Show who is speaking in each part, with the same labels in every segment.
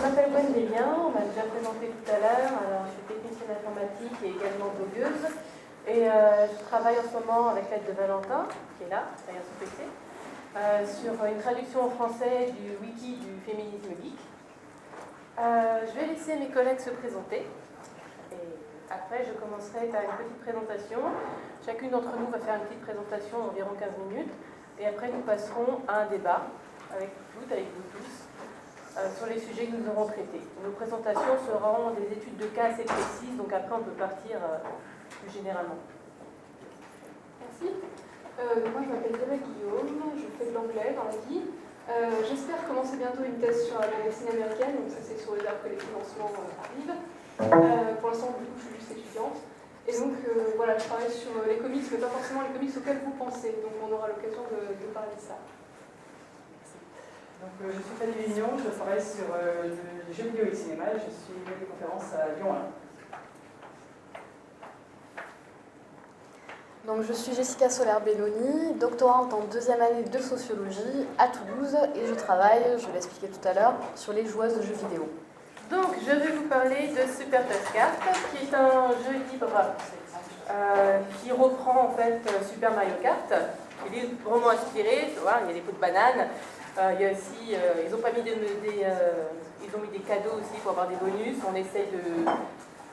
Speaker 1: m'appelle Gwendoline, on m'a déjà présenté tout à l'heure. Alors, je suis technicienne informatique et également blogueuse. Et je travaille en ce moment avec l'aide de Valentin, qui est là, derrière son PC, sur une traduction en français du wiki du féminisme geek. Je vais laisser mes collègues se présenter. Et après, je commencerai par une petite présentation. Chacune d'entre nous va faire une petite présentation d'environ 15 minutes. Et après, nous passerons à un débat avec vous tous, sur les sujets que nous aurons traités. Nos présentations seront des études de cas assez précises, donc après, on peut partir plus généralement.
Speaker 2: Merci. Moi, je m'appelle Isabelle Guillaume, je fais de l'anglais dans la vie. J'espère commencer bientôt une thèse sur la médecine américaine, donc ça c'est sur les heures que les financements arrivent. Pour l'instant, du coup, je suis juste étudiante. Et donc, voilà, je travaille sur les comics, mais pas forcément les comics auxquels vous pensez. Donc, on aura l'occasion de parler de ça.
Speaker 3: Donc, je suis Fanny Vignon, je travaille sur le jeu vidéo et le cinéma. Je suis maître de conférence à Lyon 1.
Speaker 4: Donc, je suis Jessica Soler-Belloni, doctorante en deuxième année de sociologie à Toulouse et je travaille, je vais l'expliquer tout à l'heure, sur les joueuses de jeux vidéo.
Speaker 1: Donc, je vais vous parler de Super Touch Kart, qui est un jeu libre qui reprend en fait Super Mario Kart, qui est vraiment inspiré. Tu vois, il y a des pots de bananes. Il y a aussi, ils ont mis des cadeaux aussi pour avoir des bonus. On essaie de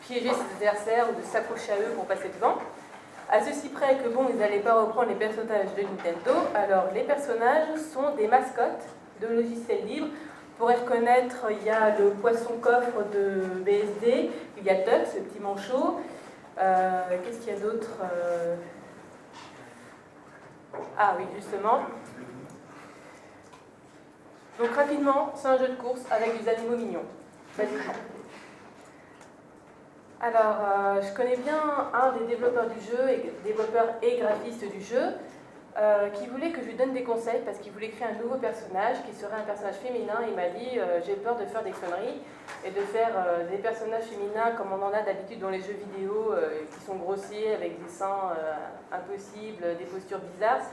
Speaker 1: piéger ses adversaires ou de s'accrocher à eux pour passer devant. À ceci près que bon, ils n'allaient pas reprendre les personnages de Nintendo. Alors, les personnages sont des mascottes de logiciels libres. Pour les reconnaître, il y a le poisson-coffre de BSD, il y a Tuck, ce petit manchot. Qu'est-ce qu'il y a d'autre Ah oui, justement. Donc rapidement, c'est un jeu de course avec des animaux mignons. Alors, je connais bien un des développeurs du jeu, développeur et graphiste du jeu, qui voulait que je lui donne des conseils parce qu'il voulait créer un nouveau personnage qui serait un personnage féminin. Il m'a dit j'ai peur de faire des conneries et de faire des personnages féminins comme on en a d'habitude dans les jeux vidéo qui sont grossiers avec des seins impossibles, des postures bizarres.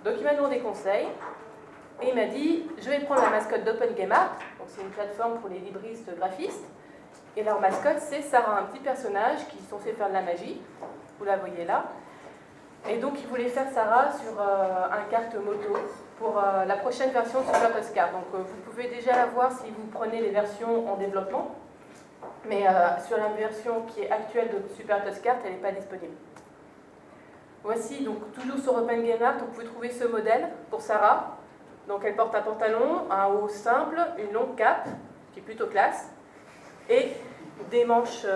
Speaker 1: Donc il m'a demandé conseil et il m'a dit je vais prendre la mascotte d'Open Game Art, donc c'est une plateforme pour les libristes graphistes, et leur mascotte c'est Sarah, un petit personnage qui sont fait faire de la magie, vous la voyez là. Et donc, il voulait faire Sarah sur un kart moto pour la prochaine version de Super Touch Kart. Donc, vous pouvez déjà la voir si vous prenez les versions en développement. Mais sur la version qui est actuelle de Super Touch Kart, elle n'est pas disponible. Voici, donc, toujours sur Open Game Art, vous pouvez trouver ce modèle pour Sarah. Donc, elle porte un pantalon, un haut simple, une longue cape, qui est plutôt classe, et des manches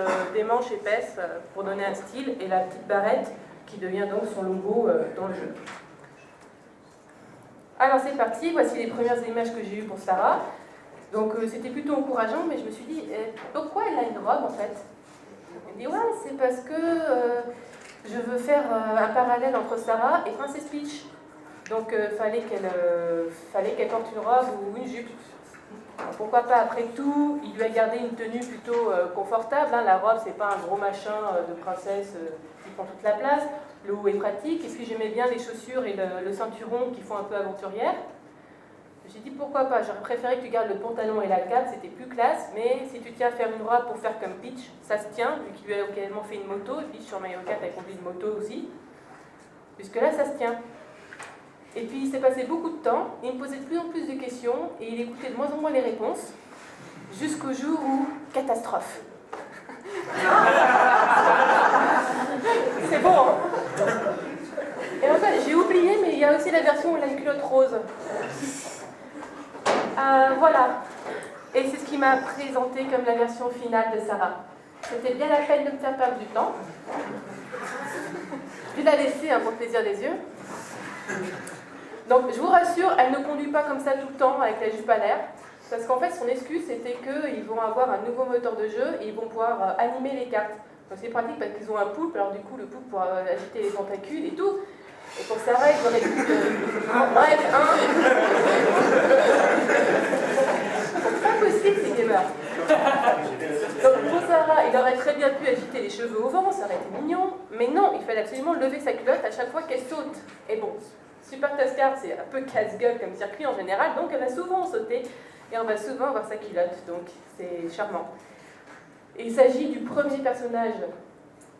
Speaker 1: épaisses pour donner un style, et la petite barrette qui devient donc son logo dans le jeu. Alors c'est parti, voici les premières images que j'ai eues pour Sarah. Donc c'était plutôt encourageant, mais je me suis dit, pourquoi elle a une robe en fait? Elle me dit, ouais, c'est parce que je veux faire un parallèle entre Sarah et Princess Peach. Donc fallait qu'elle porte une robe ou une jupe. Alors, pourquoi pas, après tout, il lui a gardé une tenue plutôt confortable. Hein. La robe, c'est pas un gros machin de princesse qui prend toute la place. Le haut est pratique. Est-ce que j'aimais bien les chaussures et le ceinturon qui font un peu aventurière? J'ai dit pourquoi pas, j'aurais préféré que tu gardes le pantalon et la cape, c'était plus classe, mais si tu tiens à faire une robe pour faire comme Peach, ça se tient, vu qu'il lui a également fait une moto. Peach sur Mario Kart a conduit une moto aussi. Puisque là, ça se tient. Et puis il s'est passé beaucoup de temps, il me posait de plus en plus de questions et il écoutait de moins en moins les réponses, jusqu'au jour où, catastrophe. C'est bon, hein? Et en fait, j'ai oublié, mais il y a aussi la version où elle a une culotte rose. Voilà. Et c'est ce qui m'a présenté comme la version finale de Sarah. C'était bien la peine de me faire perdre du temps. Je vais la laisser pour le plaisir des yeux. Donc, je vous rassure, elle ne conduit pas comme ça tout le temps avec la jupe à l'air, parce qu'en fait, son excuse, c'était qu'ils vont avoir un nouveau moteur de jeu et ils vont pouvoir animer les cartes. Donc, c'est pratique parce qu'ils ont un poulpe, alors du coup, le poulpe pourra agiter les tentacules et tout. Et pour Sarah, ils auraient pu... Bref, c'est pas possible, ces gamers. Donc, pour Sarah, il aurait très bien pu agiter les cheveux au vent, ça aurait été mignon, mais non, il fallait absolument lever sa culotte à chaque fois qu'elle saute. Et bon, Super Touch Kart, c'est un peu casse-gueule comme circuit en général, donc elle va souvent sauter et on va souvent voir sa culotte, donc c'est charmant. Il s'agit du premier personnage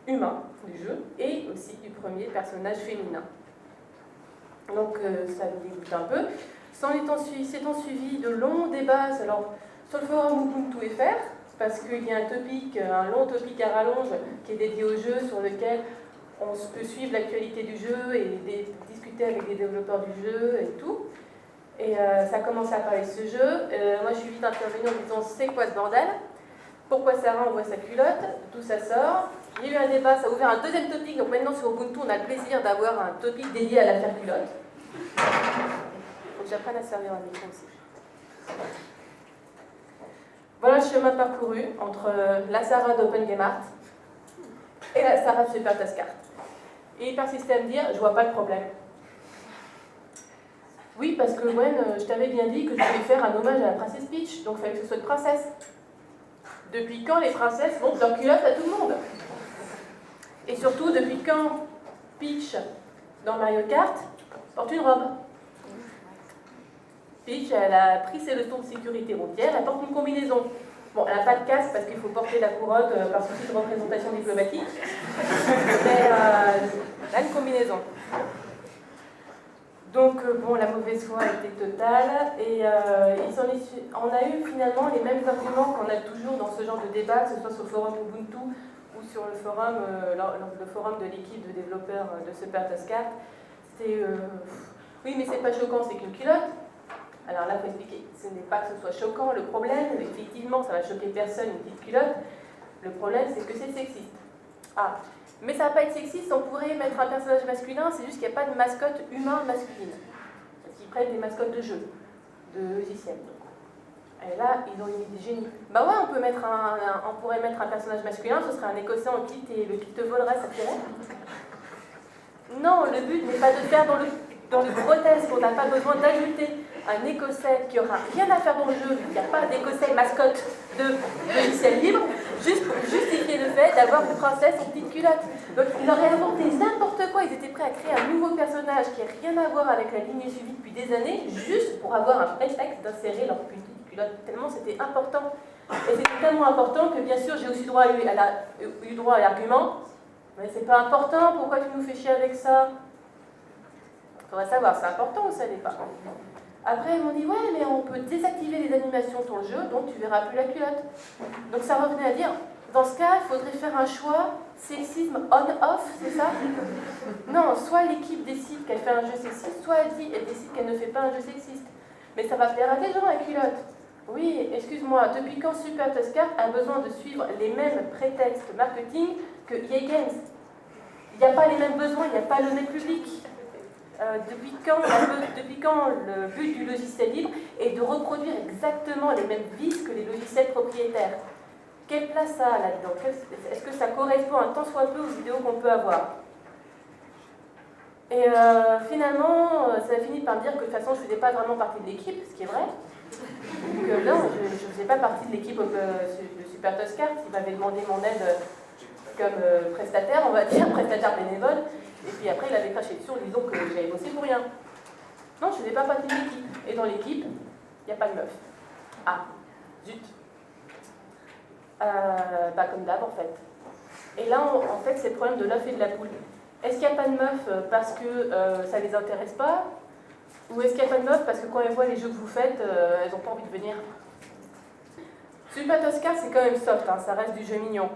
Speaker 1: humain du jeu et aussi du premier personnage féminin. Donc ça me dégoûte un peu. S'étant suivi de longs débats alors, sur le forum Ubuntu.fr, parce qu'il y a un long topic à rallonge qui est dédié au jeu, sur lequel on peut suivre l'actualité du jeu et discuter avec les développeurs du jeu et tout. Et ça a commencé à parler de ce jeu. Moi, je suis vite intervenue en disant c'est quoi ce bordel? Pourquoi Sarah envoie sa culotte? D'où ça sort? Il y a eu un débat, ça a ouvert un deuxième topic. Donc maintenant, sur Ubuntu, on a le plaisir d'avoir un topic dédié à l'affaire culotte. Il faut que j'apprenne à servir un micro aussi. Voilà le chemin parcouru entre la Sarah d'OpenGameArt et la Sarah de SuperTaskArt. Et il persistait à me dire, je vois pas le problème. Oui, parce que Gwen, je t'avais bien dit que je voulais faire un hommage à la princesse Peach, donc il fallait que ce soit une princesse. Depuis quand les princesses montrent leur culotte à tout le monde? Et surtout, depuis quand Peach, dans Mario Kart, porte une robe? Peach, elle a pris ses leçons de sécurité routière, elle porte une combinaison. Bon, elle n'a pas de casque parce qu'il faut porter la couronne par souci de représentation diplomatique. Mais elle a une combinaison. Donc, bon, la mauvaise foi était totale. Et on a eu finalement les mêmes arguments qu'on a toujours dans ce genre de débat, que ce soit sur le forum Ubuntu ou sur le forum de l'équipe de développeurs de SuperTaskArt. C'était oui, mais c'est pas choquant, c'est qu'une culotte. Alors là, il faut expliquer. Ce n'est pas que ce soit choquant. Le problème, effectivement, ça va choquer personne, une petite culotte. Le problème, c'est que c'est sexiste. Ah, mais ça va pas être sexiste, on pourrait mettre un personnage masculin, c'est juste qu'il n'y a pas de mascotte humain masculine. Parce qu'ils prennent des mascottes de jeux, de logiciels. Et là, ils ont une idée génie. Bah ouais, on pourrait mettre un personnage masculin, ce serait un Écossais en kit et le kit te volerait, ça tirait. Non, le but n'est pas de faire dans le grotesque, on n'a pas besoin d'ajouter un Écossais qui aura rien à faire dans le jeu, il n'y a pas d'Écossais mascotte de logiciel libre, juste pour justifier le fait d'avoir une princesse en petite culotte. Donc ils auraient inventé n'importe quoi, ils étaient prêts à créer un nouveau personnage qui n'a rien à voir avec la lignée suivie depuis des années, juste pour avoir un prétexte d'insérer leur petite culotte, tellement c'était important. Et c'était tellement important que bien sûr j'ai aussi eu droit à l'argument, mais c'est pas important, pourquoi tu nous fais chier avec ça? Il faudrait savoir, c'est important ou ça n'est pas? Après, ils m'ont dit, ouais, mais on peut désactiver les animations de ton jeu, donc tu verras plus la culotte. Donc ça revenait à dire, dans ce cas, il faudrait faire un choix sexisme on-off, c'est ça? Non, soit l'équipe décide qu'elle fait un jeu sexiste, soit elle décide qu'elle ne fait pas un jeu sexiste. Mais ça va plaire à des gens, la culotte. Oui, excuse-moi, depuis quand SuperTaskArt a besoin de suivre les mêmes prétextes marketing que EA Games? Il n'y a pas les mêmes besoins, il n'y a pas le même public. Depuis quand le but du logiciel libre est de reproduire exactement les mêmes vices que les logiciels propriétaires? Quelle place ça a là-dedans? Est-ce que ça correspond un tant soit peu aux vidéos qu'on peut avoir? Et finalement, ça a fini par me dire que de toute façon, je ne faisais pas vraiment partie de l'équipe, ce qui est vrai. Que non, je ne faisais pas partie de l'équipe de SuperTaskArt. Ils m'avaient demandé mon aide comme prestataire, on va dire, prestataire bénévole. Et puis après, il avait craché dessus en disant que j'avais bossé pour rien. Non, je ne faisais pas partie de l'équipe. Et dans l'équipe, il n'y a pas de meuf. Ah, zut. Bah comme d'hab, en fait. Et là, en fait, c'est le problème de l'œuf et de la poule. Est-ce qu'il n'y a pas de meuf parce que ça ne les intéresse pas? Ou est-ce qu'il n'y a pas de meuf parce que quand elles voient les jeux que vous faites, elles n'ont pas envie de venir? SuperTaskArt, c'est quand même soft, hein, ça reste du jeu mignon.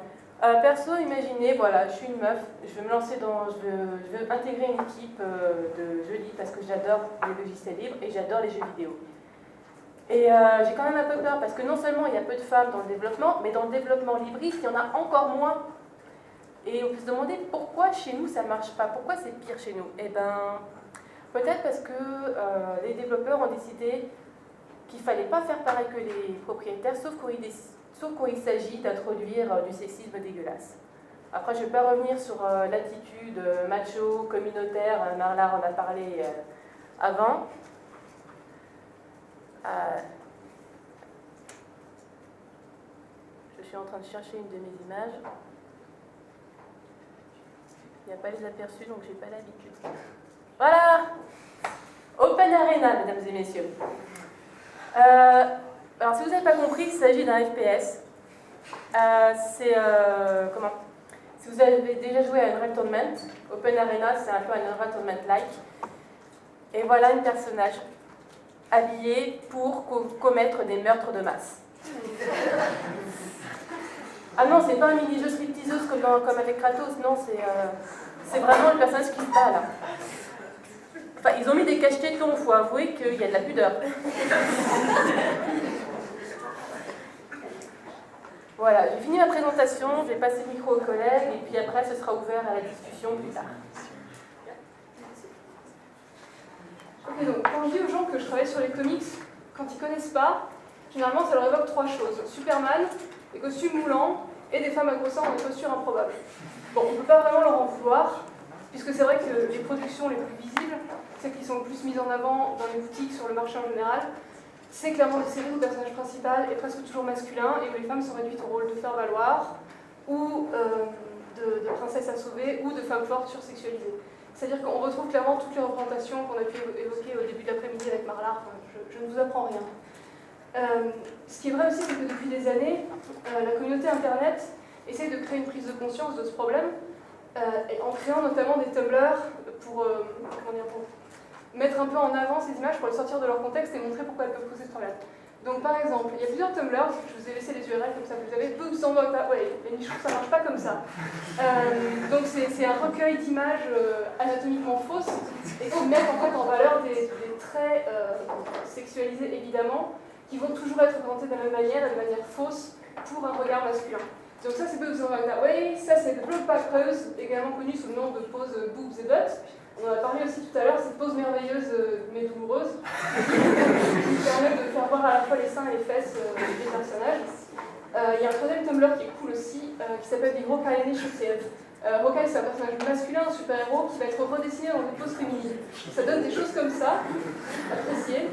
Speaker 1: Perso, imaginez, voilà, je suis une meuf, je veux me lancer je veux intégrer une équipe de jeux libres parce que j'adore les logiciels libres et j'adore les jeux vidéo. Et j'ai quand même un peu peur parce que non seulement il y a peu de femmes dans le développement, mais dans le développement libriste, il y en a encore moins. Et on peut se demander pourquoi chez nous ça ne marche pas, pourquoi c'est pire chez nous? Eh bien, peut-être parce que les développeurs ont décidé qu'il ne fallait pas faire pareil que les propriétaires, sauf quand il s'agit d'introduire du sexisme dégueulasse. Après, je ne vais pas revenir sur l'attitude macho, communautaire, Marlar en a parlé avant. Je suis en train de chercher une de mes images. Il n'y a pas les aperçus, donc je n'ai pas l'habitude. Voilà! Open Arena, mesdames et messieurs. Alors, si vous n'avez pas compris, il s'agit d'un FPS. Comment? Si vous avez déjà joué à Unreal Tournament, Open Arena, c'est un peu un Unreal Tournament-like. Et voilà un personnage habillé pour commettre des meurtres de masse. Ah non, c'est pas un mini-jeu stripteaseuse comme avec Kratos, non, c'est vraiment le personnage qui se bat là. Enfin, ils ont mis des cache-tétons, il faut avouer qu'il y a de la pudeur. Voilà, j'ai fini ma présentation, je vais passer le micro aux collègues et puis après ce sera ouvert à la discussion plus tard.
Speaker 2: Ok, donc quand je dis aux gens que je travaille sur les comics, quand ils connaissent pas, généralement ça leur évoque trois choses. Superman, des costumes moulants et des femmes accroissant dans des postures improbables. Bon, on ne peut pas vraiment leur en vouloir, puisque c'est vrai que les productions les plus visibles, celles qui sont le plus mises en avant dans les boutiques, sur le marché en général, c'est clairement des séries où le personnage principal est presque toujours masculin et où les femmes sont réduites au rôle de faire-valoir, ou de princesse à sauver, ou de femmes fortes sursexualisées. C'est-à-dire qu'on retrouve clairement toutes les représentations qu'on a pu évoquer au début de l'après-midi avec Marlar, je ne vous apprends rien. Ce qui est vrai aussi, c'est que depuis des années, la communauté Internet essaie de créer une prise de conscience de ce problème, en créant notamment des Tumblr pour mettre un peu en avant ces images, pour les sortir de leur contexte et montrer pourquoi elles peuvent causer ce problème. Donc par exemple, il y a plusieurs Tumblr, je vous ai laissé les URL comme ça, vous avez Boobs on Work. Ouais, les nichons, ça marche pas comme ça. Donc c'est un recueil d'images anatomiquement fausses et qui mettent en fait en valeur des traits sexualisés évidemment, qui vont toujours être représentés de la même manière et de manière fausse pour un regard masculin. Donc ça c'est Boobs on Work That Way, ça c'est The Brokeback Pose, également connu sous le nom de pose boobs et butts. On en a parlé aussi tout à l'heure, cette pose merveilleuse mais douloureuse qui permet de faire voir à la fois les seins et les fesses des personnages. Il y a un troisième Tumblr qui est cool aussi, qui s'appelle The Hawkeye Initiative. Hawkeye, c'est un personnage masculin, un super-héros, qui va être redessiné dans des poses féminines. Ça donne des choses comme ça, appréciées.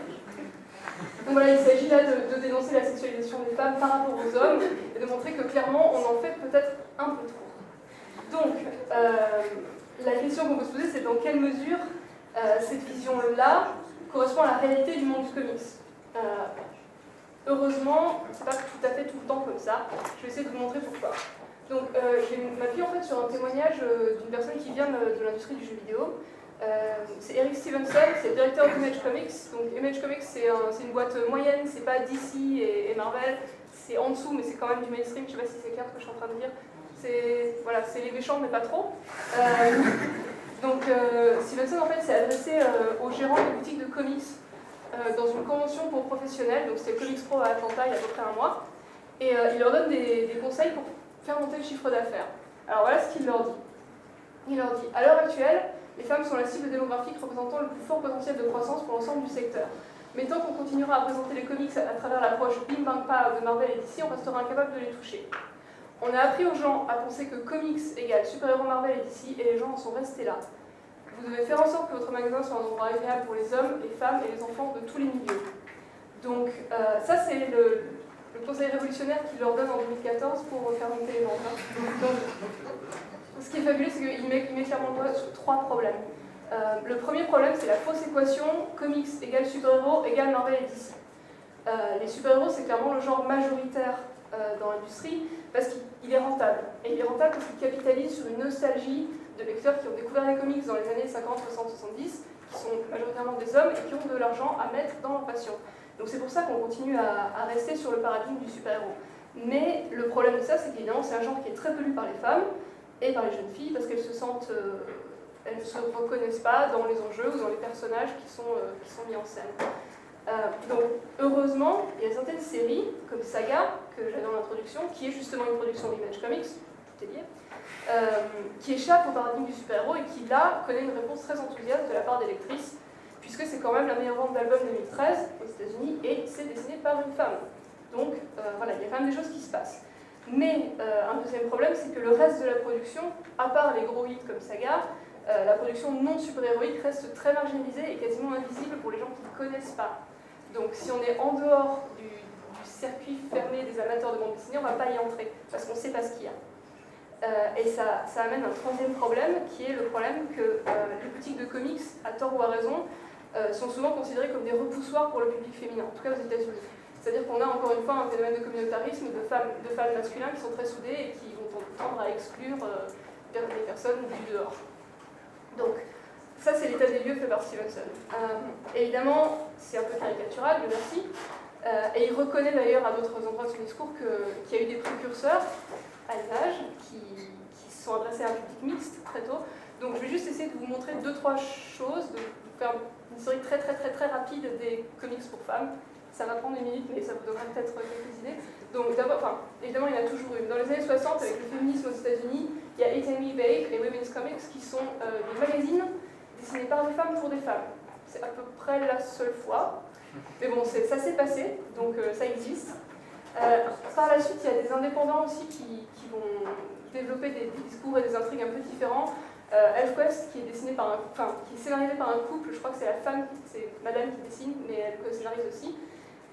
Speaker 2: Donc voilà, il s'agit là de dénoncer la sexualisation des femmes par rapport aux hommes et de montrer que clairement on en fait peut-être un peu trop. Donc, la question qu'on peut se poser, c'est dans quelle mesure cette vision-là correspond à la réalité du monde du comics. Heureusement, c'est pas tout à fait tout le temps comme ça. Je vais essayer de vous montrer pourquoi. Donc, je m'appuie en fait sur un témoignage d'une personne qui vient de l'industrie du jeu vidéo. C'est Eric Stevenson, c'est le directeur d'Image Comics. Donc, Image Comics, c'est une boîte moyenne, c'est pas DC et Marvel, c'est en dessous, mais c'est quand même du mainstream. Je sais pas si c'est clair ce que je suis en train de dire. C'est les méchants, mais pas trop. Donc, Stevenson, en fait, s'est adressé aux gérants des boutiques de comics dans une convention pour professionnels. Donc, c'était Comics Pro à Atlanta il y a à peu près un mois. Et il leur donne des conseils pour faire monter le chiffre d'affaires. Alors, voilà ce qu'il leur dit. Il leur dit, à l'heure actuelle, les femmes sont la cible démographique représentant le plus fort potentiel de croissance pour l'ensemble du secteur. Mais tant qu'on continuera à présenter les comics à travers l'approche Bim Bang Pow de Marvel et DC, on restera incapable de les toucher. On a appris aux gens à penser que comics égale super-héros Marvel et DC, et les gens en sont restés là. Vous devez faire en sorte que votre magasin soit un endroit agréable pour les hommes, les femmes et les enfants de tous les milieux. Donc ça c'est le conseil révolutionnaire qu'il leur donne en 2014 pour faire monter les ventes. Donc, ce qui est fabuleux, c'est qu'il met clairement le doigt sur trois problèmes. Le premier problème, c'est la fausse équation comics égale super-héros égale Marvel et DC. Les super-héros, c'est clairement le genre majoritaire dans l'industrie parce qu'il est rentable. Et il est rentable parce qu'il capitalise sur une nostalgie de lecteurs qui ont découvert les comics dans les années 50, 60, 70, qui sont majoritairement des hommes et qui ont de l'argent à mettre dans leur passion. Donc c'est pour ça qu'on continue à rester sur le paradigme du super-héros. Mais le problème de ça, c'est qu'évidemment, c'est un genre qui est très peu lu par les femmes et par les jeunes filles parce qu'elles se sentent... elles ne se reconnaissent pas dans les enjeux ou dans les personnages qui sont mis en scène. Donc, heureusement, il y a certaines séries, comme Saga, que j'avais dans l'introduction, qui est justement une production d'Image Comics, tout est lié, qui échappe au paradigme du super-héros et qui, là, connaît une réponse très enthousiaste de la part des lectrices, puisque c'est quand même la meilleure vente d'album 2013 aux États-Unis et c'est dessiné par une femme. Donc, voilà, il y a quand même des choses qui se passent. Mais un deuxième problème, c'est que le reste de la production, à part les gros hits comme Saga, la production non super-héroïque reste très marginalisée et quasiment invisible pour les gens qui ne connaissent pas. Donc si on est en dehors du circuit fermé des amateurs de bande dessinée, on ne va pas y entrer, parce qu'on ne sait pas ce qu'il y a. Et ça amène un troisième problème, qui est le problème que les boutiques de comics, à tort ou à raison, sont souvent considérées comme des repoussoirs pour le public féminin, en tout cas aux États-Unis. C'est-à-dire qu'on a encore une fois un phénomène de communautarisme, de femmes masculins qui sont très soudés et qui vont tendre à exclure les personnes du dehors. Donc, ça c'est l'état des lieux fait par Stevenson. Évidemment, c'est un peu caricatural, Dieu merci, et il reconnaît d'ailleurs à d'autres endroits de son discours qu'il y a eu des précurseurs à l'âge qui se sont adressés à un public mixte très tôt. Donc je vais juste essayer de vous montrer 2-3 choses, de vous faire une série très rapide des comics pour femmes. Ça va prendre une minute, mais ça vous donnera peut-être quelques idées. Donc d'abord, évidemment, il y en a toujours eu. Dans les années 60, avec le féminisme aux États-Unis, il y a 8 Babe et Women's Comics qui sont des magazines dessinés par des femmes pour des femmes. C'est à peu près la seule fois. Mais bon, ça s'est passé, donc ça existe. Par la suite, il y a des indépendants aussi qui vont développer des discours et des intrigues un peu différents. ElfQuest, qui est scénarisé par un couple, je crois que c'est la femme, c'est madame qui dessine, mais elle co-scénarise aussi.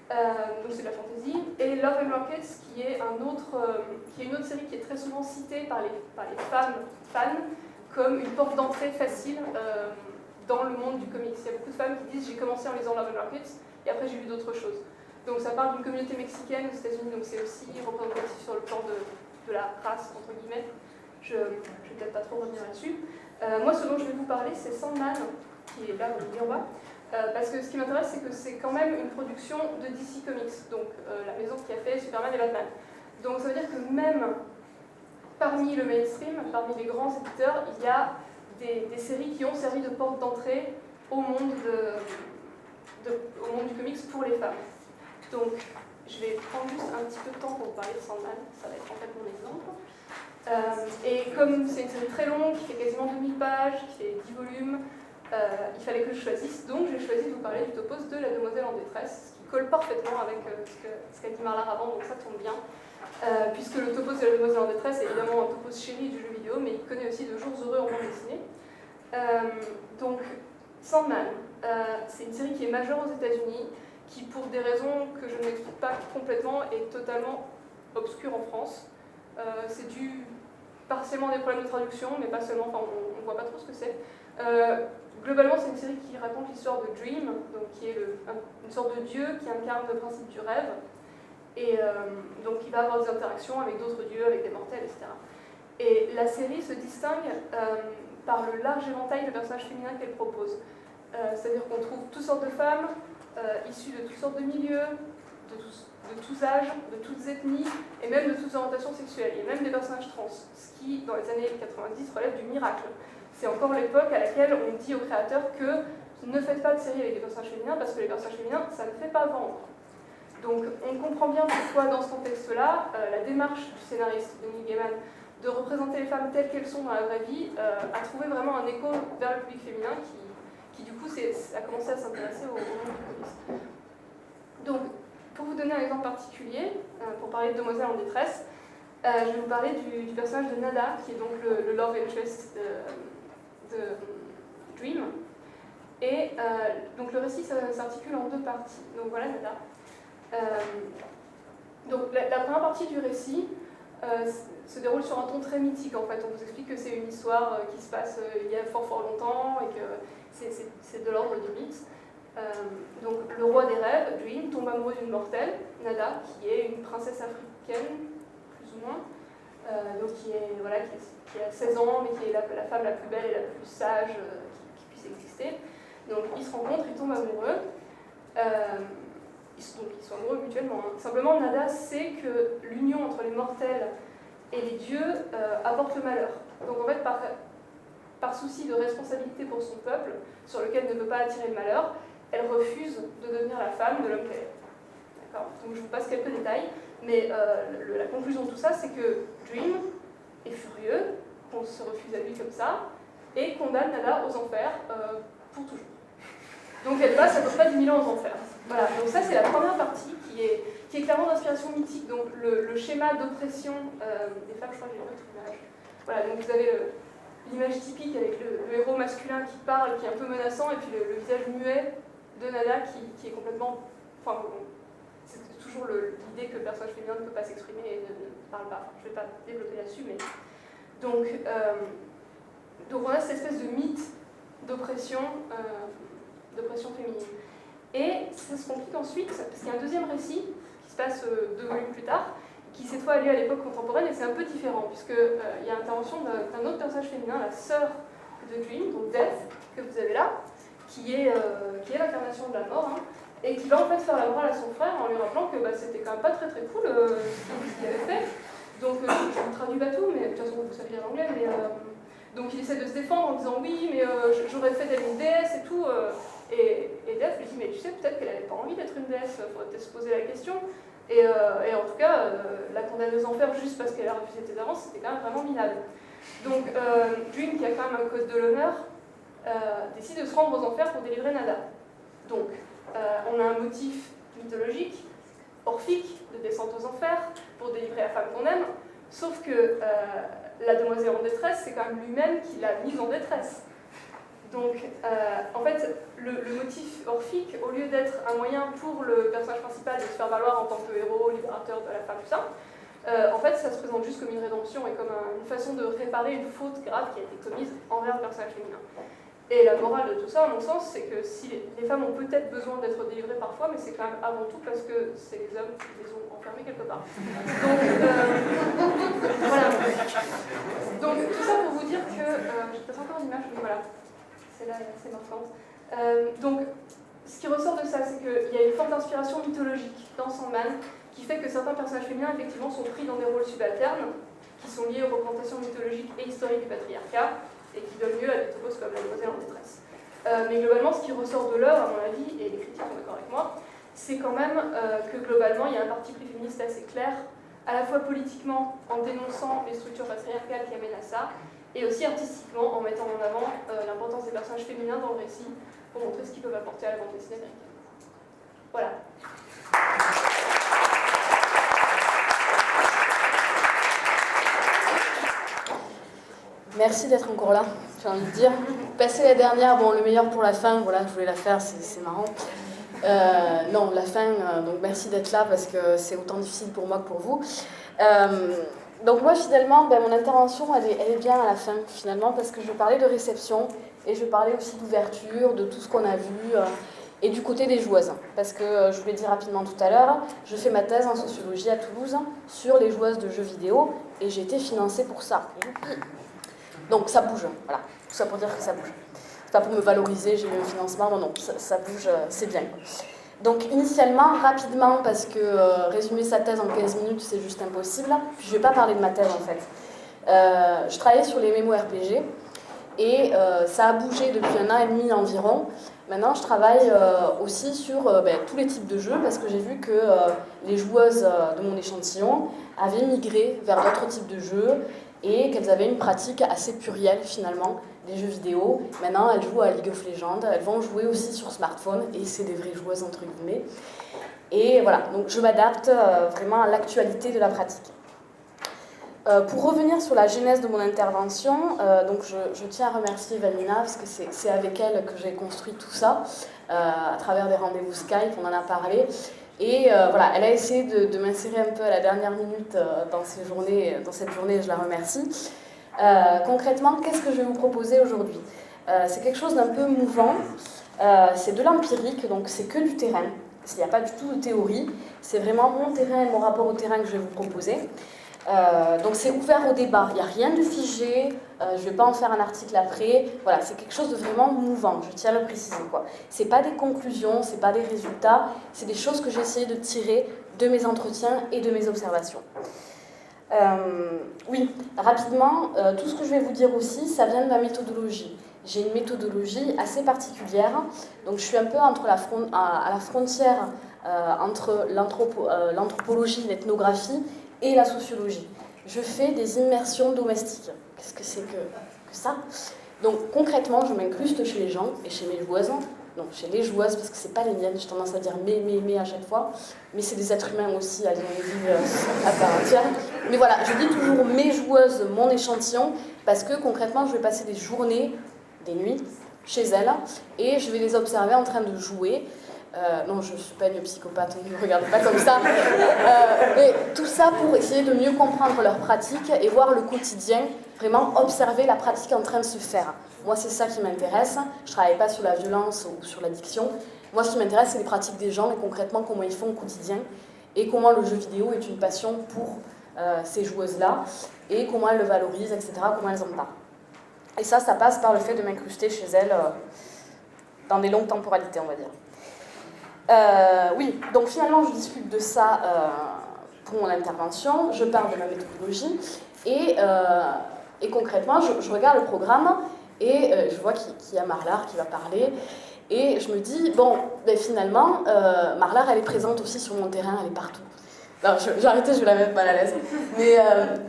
Speaker 2: Donc c'est de la fantasy. Et Love and Rockets, qui est une autre série qui est très souvent citée par les femmes fans comme une porte d'entrée facile dans le monde du comics. Il y a beaucoup de femmes qui disent j'ai commencé en lisant Love and Rockets et après j'ai lu d'autres choses. Donc ça parle d'une communauté mexicaine aux États-Unis, donc c'est aussi représentatif sur le plan de la race, entre guillemets. Je ne vais peut-être pas trop revenir là-dessus. Moi, ce dont je vais vous parler, c'est Sandman, qui est là, vous le voyez en bas. Parce que ce qui m'intéresse, c'est que c'est quand même une production de DC Comics, donc la maison qui a fait Superman et Batman. Donc ça veut dire que même parmi le mainstream, parmi les grands éditeurs, il y a des séries qui ont servi de porte d'entrée au monde du comics pour les femmes. Donc je vais prendre juste un petit peu de temps pour vous parler de Sandman, ça va être en fait mon exemple. Et comme c'est une série très longue, qui fait quasiment 2000 pages, qui fait 10 volumes, il fallait que je choisisse, donc j'ai choisi de vous parler du topos de La Demoiselle en détresse, qui colle parfaitement avec ce qu'a dit Marla avant, donc ça tombe bien, puisque le topos de La Demoiselle en détresse est évidemment un topos chéri du jeu vidéo, mais il connaît aussi de jours heureux en bande dessinée. Donc, Sandman, c'est une série qui est majeure aux États-Unis, qui, pour des raisons que je ne m'explique pas complètement, est totalement obscure en France. C'est dû partiellement à des problèmes de traduction, mais pas seulement, enfin on ne voit pas trop ce que c'est. Globalement, c'est une série qui raconte l'histoire de Dream, donc qui est une sorte de dieu qui incarne le principe du rêve, et donc il va avoir des interactions avec d'autres dieux, avec des mortels, etc. Et la série se distingue par le large éventail de personnages féminins qu'elle propose. C'est-à-dire qu'on trouve toutes sortes de femmes, issues de toutes sortes de milieux, de tous âges, de toutes ethnies, et même de toutes orientations sexuelles. Il y a même des personnages trans, ce qui, dans les années 90, relève du miracle. C'est encore l'époque à laquelle on dit aux créateurs que ne faites pas de série avec des personnages féminins, parce que les personnages féminins, ça ne fait pas vendre. Donc on comprend bien pourquoi, dans ce contexte-là, la démarche du scénariste Neil Gaiman de représenter les femmes telles qu'elles sont dans la vraie vie a trouvé vraiment un écho vers le public féminin qui du coup, a commencé à s'intéresser au monde du comics. Donc, pour vous donner un exemple particulier, pour parler de Demoiselle en détresse, je vais vous parler du personnage de Nada, qui est donc le love interest de Dream. Et donc le récit s'articule en 2 parties. Donc voilà Nada. Donc la première partie du récit se déroule sur un ton très mythique en fait. On vous explique que c'est une histoire qui se passe il y a fort longtemps et que c'est de l'ordre du mythe. Donc le roi des rêves, Dream, tombe amoureux d'une mortelle, Nada, qui est une princesse africaine, plus ou moins, donc qui a 16 ans, mais qui est la femme la plus belle et la plus sage qui puisse exister. Donc ils se rencontrent, ils tombent amoureux, ils sont amoureux mutuellement. Hein. Simplement, Nada sait que l'union entre les mortels et les dieux apporte le malheur. Donc en fait, par souci de responsabilité pour son peuple, sur lequel ne peut pas attirer le malheur, elle refuse de devenir la femme de l'homme qu'elle est. D'accord ? Donc je vous passe quelques détails, mais la conclusion de tout ça, c'est que Dream est furieux qu'on se refuse à lui comme ça, et condamne Nada aux enfers pour toujours. Donc elle passe à peu près 10 000 ans aux enfers. Voilà, donc ça c'est la première partie qui est clairement d'inspiration mythique, donc le schéma d'oppression des femmes, je crois que j'ai une autre image. Voilà, donc vous avez l'image typique avec le héros masculin qui parle, qui est un peu menaçant, et puis le visage muet de Nada qui est complètement... Enfin, c'est toujours l'idée que le personnage féminin ne peut pas s'exprimer et ne parle pas. Enfin, je ne vais pas développer là-dessus, mais... Donc on a cette espèce de mythe d'oppression féminine. Et ça se complique ensuite, parce qu'il y a un deuxième récit classe 2 volumes plus tard, qui cette fois a lieu à l'époque contemporaine, et c'est un peu différent, puisqu'il y a l'intervention d'un autre personnage féminin, la sœur de Dream, donc Death, que vous avez là, qui est l'incarnation de la mort, hein, et qui va en fait faire la morale à son frère en lui rappelant que c'était quand même pas très cool ce qu'il avait fait. Donc je ne traduis pas tout, mais de toute façon vous savez lire l'anglais, mais donc il essaie de se défendre en disant oui, mais j'aurais fait d'elle une déesse et tout, et Death lui dit mais tu sais peut-être qu'elle n'avait pas envie d'être une déesse, il faudrait peut-être se poser la question. Et en tout cas, la condamner aux enfers juste parce qu'elle a refusé tes avances, c'était quand même vraiment minable. Donc Dream, qui a quand même un code de l'honneur, décide de se rendre aux enfers pour délivrer Nada. Donc on a un motif mythologique, orphique, de descente aux enfers, pour délivrer la femme qu'on aime, sauf que la demoiselle en détresse, c'est quand même lui-même qui l'a mise en détresse. Donc, en fait, le motif orphique, au lieu d'être un moyen pour le personnage principal de se faire valoir en tant que héros, libérateur de la femme, tout ça, en fait, ça se présente juste comme une rédemption et comme une façon de réparer une faute grave qui a été commise envers le personnage féminin. Et la morale de tout ça, à mon sens, c'est que si les femmes ont peut-être besoin d'être délivrées parfois, mais c'est quand même avant tout parce que c'est les hommes qui les ont enfermées quelque part. Donc, voilà. Donc, tout ça pour vous dire que... je passe encore une image, mais voilà. C'est là, c'est marquante. Donc, ce qui ressort de ça, c'est qu'il y a une forte inspiration mythologique dans Sandman qui fait que certains personnages féminins, effectivement, sont pris dans des rôles subalternes qui sont liés aux représentations mythologiques et historiques du patriarcat et qui donnent lieu à des topos comme la demoiselle en détresse. Mais globalement, ce qui ressort de l'œuvre, à mon avis, et les critiques sont d'accord avec moi, c'est quand même que globalement, il y a un parti pris féministe assez clair, à la fois politiquement, en dénonçant les structures patriarcales qui amènent à ça, et aussi artistiquement, en mettant en avant l'importance des personnages féminins dans le récit, pour montrer ce qu'ils peuvent apporter à la bande dessinée américaine. Voilà.
Speaker 4: Merci d'être encore là, j'ai envie de dire. Passer la dernière, bon, le meilleur pour la fin, voilà, je voulais la faire, c'est marrant. Non, la fin, donc merci d'être là parce que c'est autant difficile pour moi que pour vous. Donc moi, finalement, mon intervention, elle est bien à la fin, finalement, parce que je parlais de réception et je parlais aussi d'ouverture, de tout ce qu'on a vu, et du côté des joueuses. Parce que, je vous l'ai dit rapidement tout à l'heure, je fais ma thèse en sociologie à Toulouse sur les joueuses de jeux vidéo, et j'ai été financée pour ça. Donc ça bouge, voilà. Tout ça pour dire que ça bouge. C'est pas pour me valoriser, j'ai eu un financement, non, ça bouge, c'est bien. Donc initialement, rapidement, parce que résumer sa thèse en 15 minutes, c'est juste impossible. Puis je vais pas parler de ma thèse en fait. Je travaillais sur les MMORPG et ça a bougé depuis 1 an et demi environ. Maintenant, je travaille aussi sur tous les types de jeux parce que j'ai vu que les joueuses de mon échantillon avaient migré vers d'autres types de jeux et qu'elles avaient une pratique assez plurielle finalement des jeux vidéo. Maintenant, elles jouent à League of Legends, elles vont jouer aussi sur smartphone et c'est des vraies joueuses entre guillemets. Et voilà, donc je m'adapte vraiment à l'actualité de la pratique. Pour revenir sur la genèse de mon intervention, donc je tiens à remercier Vanina parce que c'est avec elle que j'ai construit tout ça à travers des rendez-vous Skype, on en a parlé. Et voilà, elle a essayé de m'insérer un peu à la dernière minute dans cette journée, je la remercie. Concrètement, qu'est-ce que je vais vous proposer aujourd'hui ? C'est quelque chose d'un peu mouvant, c'est de l'empirique, donc c'est que du terrain. Il n'y a pas du tout de théorie, c'est vraiment mon terrain et mon rapport au terrain que je vais vous proposer. Donc c'est ouvert au débat, il n'y a rien de figé, je ne vais pas en faire un article après, voilà, c'est quelque chose de vraiment mouvant, je tiens à le préciser. Ce n'est pas des conclusions, ce n'est pas des résultats, c'est des choses que j'ai essayé de tirer de mes entretiens et de mes observations. Oui, rapidement, tout ce que je vais vous dire aussi, ça vient de ma méthodologie. J'ai une méthodologie assez particulière, donc je suis un peu à la frontière entre l'anthropologie, l'ethnographie et la sociologie. Je fais des immersions domestiques. Qu'est-ce que c'est que ça ? Donc concrètement, je m'incruste chez les gens et chez mes joueuses. Non, chez les joueuses, parce que c'est pas les miennes, j'ai tendance à dire mais à chaque fois. Mais c'est des êtres humains aussi, allez, on les dit à part entière. Mais voilà, je dis toujours mes joueuses, mon échantillon, parce que concrètement, je vais passer des journées, des nuits, chez elles, et je vais les observer en train de jouer. Non, je ne suis pas une psychopathe, ne me regardez pas comme ça. Mais tout ça pour essayer de mieux comprendre leur pratique et voir le quotidien, vraiment observer la pratique en train de se faire. Moi, c'est ça qui m'intéresse. Je ne travaille pas sur la violence ou sur l'addiction. Moi, ce qui m'intéresse, c'est les pratiques des gens et concrètement comment ils font au quotidien. et comment le jeu vidéo est une passion pour ces joueuses-là, et comment elles le valorisent, etc., comment elles en parlent. Et ça passe par le fait de m'incruster chez elles dans des longues temporalités, on va dire. Oui, donc finalement, je discute de ça pour mon intervention, je parle de ma méthodologie, et concrètement, je regarde le programme, et je vois qu'il y a Marlar qui va parler, et je me dis, bon, ben finalement, Marlar, elle est présente aussi sur mon terrain, elle est partout. Alors, j'ai arrêté, je vais la mettre mal à l'aise. Mais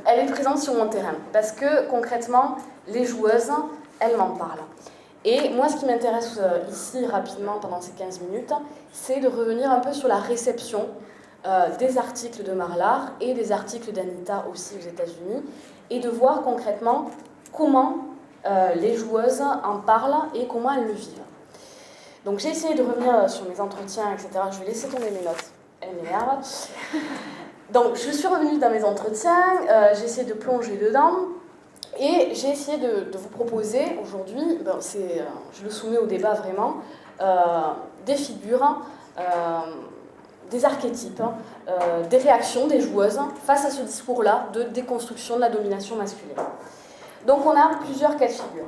Speaker 4: elle est présente sur mon terrain. Parce que, concrètement, les joueuses, elles m'en parlent. Et moi, ce qui m'intéresse ici, rapidement, pendant ces 15 minutes, c'est de revenir un peu sur la réception des articles de Marlar et des articles d'Anita aussi aux États-Unis, et de voir concrètement comment les joueuses en parlent et comment elles le vivent. Donc, j'ai essayé de revenir sur mes entretiens, etc. Je vais laisser tomber mes notes. Elle m'énerve. Donc, je suis revenue dans mes entretiens, j'ai essayé de plonger dedans, et j'ai essayé de vous proposer aujourd'hui, je le soumets au débat vraiment, des figures, des archétypes, des réactions des joueuses face à ce discours-là de déconstruction de la domination masculine. Donc, on a plusieurs cas de figure.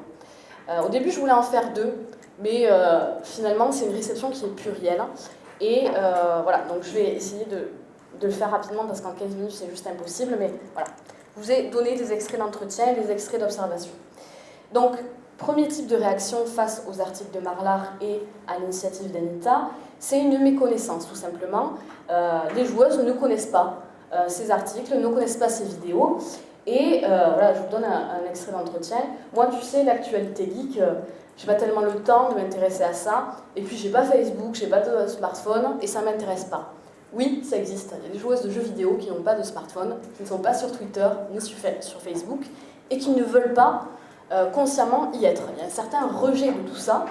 Speaker 4: Au début, je voulais en faire 2, mais finalement, c'est une réception qui est plurielle. Et voilà, donc je vais essayer de le faire rapidement parce qu'en 15 minutes c'est juste impossible, mais voilà. Je vous ai donné des extraits d'entretien et des extraits d'observation. Donc, premier type de réaction face aux articles de Marlar et à l'initiative d'Anita, c'est une méconnaissance tout simplement. Les joueuses ne connaissent pas ces articles, ne connaissent pas ces vidéos. Et voilà, je vous donne un extrait d'entretien. Moi, tu sais, l'actualité geek, j'ai pas tellement le temps de m'intéresser à ça, et puis j'ai pas Facebook, j'ai pas de smartphone, et ça m'intéresse pas. Oui, ça existe. Il y a des joueuses de jeux vidéo qui n'ont pas de smartphone, qui ne sont pas sur Twitter, ni sur Facebook, et qui ne veulent pas consciemment y être. Il y a un certain rejet de tout ça.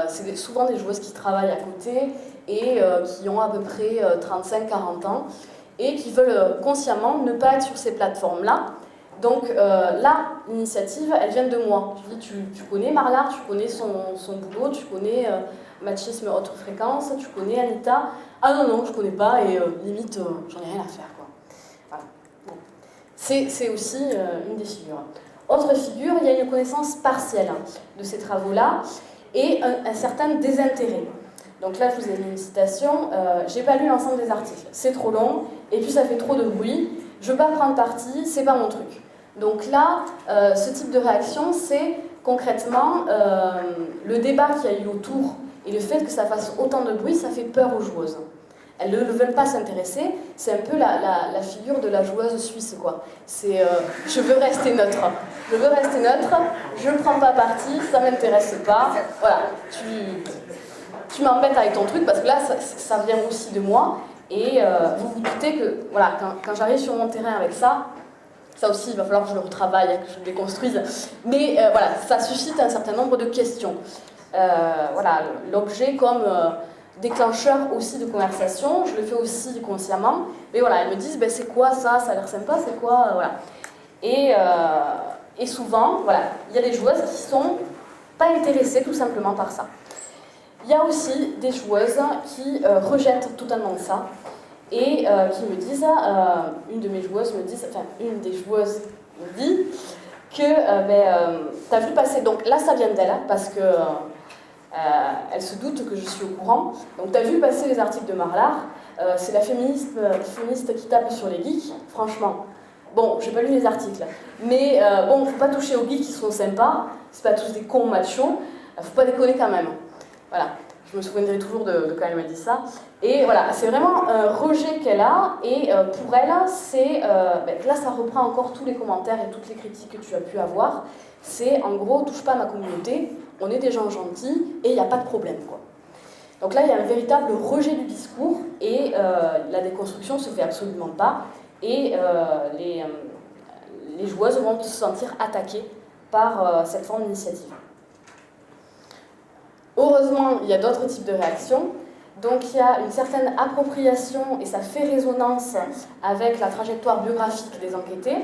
Speaker 4: C'est souvent des joueuses qui travaillent à côté, et qui ont à peu près 35-40 ans, et qui veulent consciemment ne pas être sur ces plateformes-là. Donc là, l'initiative, elle vient de moi. Je dis, tu connais Marlar, tu connais son boulot, tu connais Machisme Haute Fréquence, tu connais Anita. Ah non, je connais pas, et limite, j'en ai rien à faire, quoi. Voilà. Bon. C'est aussi une des figures. Autre figure, il y a une connaissance partielle de ces travaux-là, et un certain désintérêt. Donc là, je vous ai mis une citation, j'ai pas lu l'ensemble des articles, c'est trop long, et puis ça fait trop de bruit, je veux pas prendre parti, c'est pas mon truc. Donc là, ce type de réaction, c'est concrètement le débat qu'il y a eu autour, et le fait que ça fasse autant de bruit, ça fait peur aux joueuses. Elles ne veulent pas s'intéresser, c'est un peu la figure de la joueuse suisse, quoi. C'est je veux rester neutre, je veux rester neutre, je ne prends pas parti, ça ne m'intéresse pas, voilà, tu m'embêtes avec ton truc, parce que là, ça vient aussi de moi, et vous vous doutez que, voilà, quand j'arrive sur mon terrain avec ça aussi, il va falloir que je le retravaille, que je le déconstruise, mais voilà, ça suscite un certain nombre de questions. Voilà, l'objet comme déclencheur aussi de conversation, je le fais aussi consciemment, mais voilà, elles me disent, ben, c'est quoi ça a l'air sympa, c'est quoi, voilà. Et souvent, voilà, il y a des joueuses qui sont pas intéressées tout simplement par ça. Il y a aussi des joueuses qui rejettent totalement ça, et qui me disent, une des joueuses me dit que t'as vu passer, donc là ça vient d'elle, parce que elle se doute que je suis au courant, donc t'as vu passer les articles de Marlar, c'est la féministe qui tape sur les geeks, franchement, bon, j'ai pas lu les articles, mais bon, faut pas toucher aux geeks qui sont sympas, c'est pas tous des cons machos, faut pas déconner quand même, voilà. Je me souviendrai toujours de quand elle m'a dit ça. Et voilà, c'est vraiment un rejet qu'elle a. Et pour elle, c'est... là, ça reprend encore tous les commentaires et toutes les critiques que tu as pu avoir. C'est, en gros, touche pas à ma communauté, on est des gens gentils et il n'y a pas de problème, quoi. Donc là, il y a un véritable rejet du discours et la déconstruction ne se fait absolument pas. Et les joueuses vont se sentir attaquées par cette forme d'initiative. Heureusement, il y a d'autres types de réactions. Donc il y a une certaine appropriation et ça fait résonance avec la trajectoire biographique des enquêtés.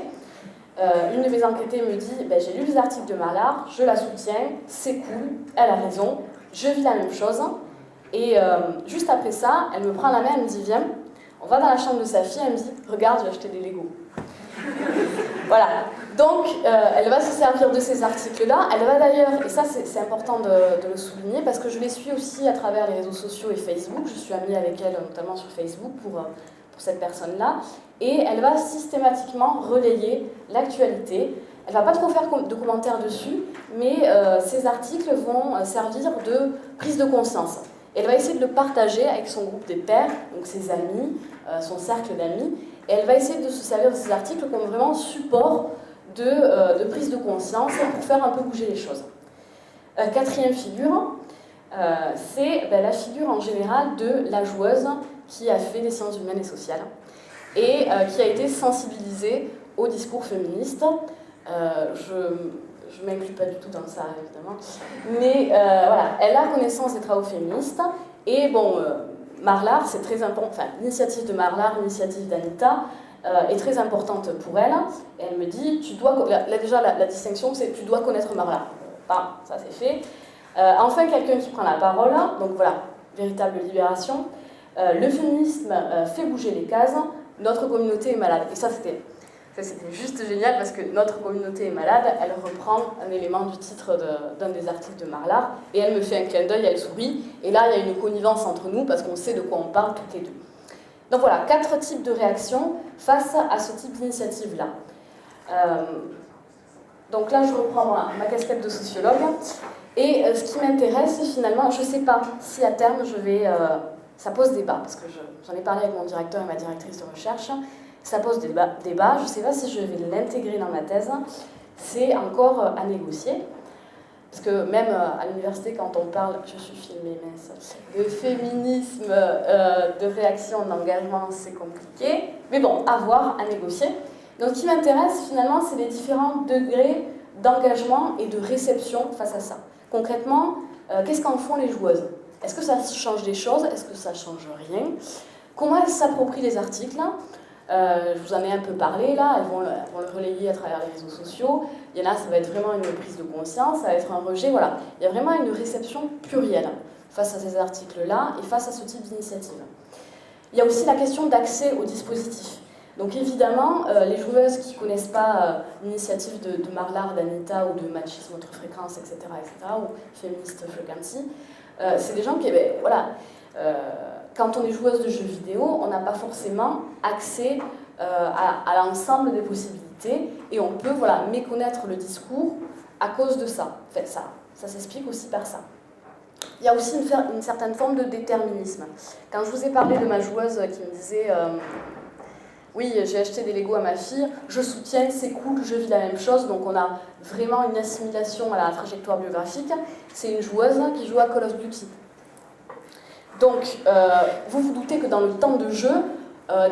Speaker 4: Une de mes enquêtées me dit, j'ai lu les articles de Marlar, je la soutiens, c'est cool, elle a raison, je vis la même chose. Et juste après ça, elle me prend la main, elle me dit, viens, On va dans la chambre de sa fille, elle me dit « Regarde, j'ai acheté des Lego ». Voilà. Donc, elle va se servir de ces articles-là. Elle va d'ailleurs, et ça c'est important de le souligner, parce que je les suis aussi à travers les réseaux sociaux et Facebook. Je suis amie avec elle, notamment sur Facebook, pour cette personne-là. Et elle va systématiquement relayer l'actualité. Elle ne va pas trop faire de commentaires dessus, mais ces articles vont servir de prise de conscience. Elle va essayer de le partager avec son groupe des pairs, donc ses amis, son cercle d'amis, et elle va essayer de se servir de ces articles comme vraiment support de prise de conscience pour faire un peu bouger les choses. Quatrième figure, c'est la figure en général de la joueuse qui a fait des sciences humaines et sociales et qui a été sensibilisée au discours féministe. Je ne m'inclus pas du tout dans ça, évidemment, mais voilà, elle a connaissance des travaux féministes, et bon, Marlar, c'est très important, enfin, l'initiative de Marlar, l'initiative d'Anita, est très importante pour elle, et elle me dit, tu dois, là déjà la distinction, c'est tu dois connaître Marlar. Ça c'est fait. Enfin, quelqu'un qui prend la parole, donc voilà, véritable libération. Le féminisme fait bouger les cases, notre communauté est malade. Et ça c'était juste génial parce que notre communauté est malade, elle reprend un élément du titre d'un des articles de Marlar et elle me fait un clin d'œil, elle sourit, et là il y a une connivence entre nous parce qu'on sait de quoi on parle toutes les deux. Donc voilà, 4 types de réactions face à ce type d'initiative-là. Donc là je reprends ma casquette de sociologue, et ce qui m'intéresse finalement, je ne sais pas si à terme je vais... ça pose débat, parce que j'en ai parlé avec mon directeur et ma directrice de recherche. Ça pose débat, je ne sais pas si je vais l'intégrer dans ma thèse, c'est encore à négocier. Parce que même à l'université, quand on parle, je suis filmée, de féminisme, de réaction, d'engagement, c'est compliqué. Mais bon, à voir, à négocier. Donc ce qui m'intéresse finalement, c'est les différents degrés d'engagement et de réception face à ça. Concrètement, qu'est-ce qu'en font les joueuses? Est-ce que ça change des choses? Est-ce que ça ne change rien? Comment elles s'approprient les articles? Je vous en ai un peu parlé là, elles vont le relayer à travers les réseaux sociaux. Il y en a, ça va être vraiment une prise de conscience, ça va être un rejet, voilà. Il y a vraiment une réception plurielle face à ces articles-là et face à ce type d'initiative. Il y a aussi la question d'accès au dispositif. Donc évidemment, les joueuses qui ne connaissent pas l'initiative de Marlar, d'Anita ou de Machisme Autre Fréquence, etc., ou Féministe Frequency, c'est des gens qui, voilà... quand on est joueuse de jeux vidéo, on n'a pas forcément accès à l'ensemble des possibilités et on peut méconnaître le discours à cause de ça. Enfin, ça s'explique aussi par ça. Il y a aussi une certaine forme de déterminisme. Quand je vous ai parlé de ma joueuse qui me disait oui, j'ai acheté des Lego à ma fille, je soutiens, c'est cool, je vis la même chose, donc on a vraiment une assimilation à la trajectoire biographique, c'est une joueuse qui joue à Call of Duty. Donc, vous vous doutez que dans le temps de jeu,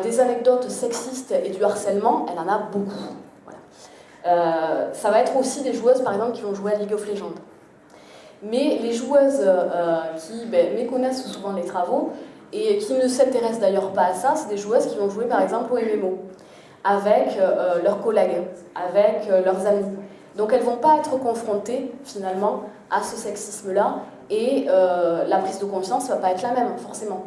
Speaker 4: des anecdotes sexistes et du harcèlement, elle en a beaucoup. Voilà. Ça va être aussi des joueuses, par exemple, qui vont jouer à League of Legends. Mais les joueuses qui méconnaissent souvent les travaux, et qui ne s'intéressent d'ailleurs pas à ça, c'est des joueuses qui vont jouer, par exemple, au MMO, avec leurs collègues, avec leurs amis. Donc, elles ne vont pas être confrontées, finalement, à ce sexisme-là, et la prise de conscience ne va pas être la même, forcément.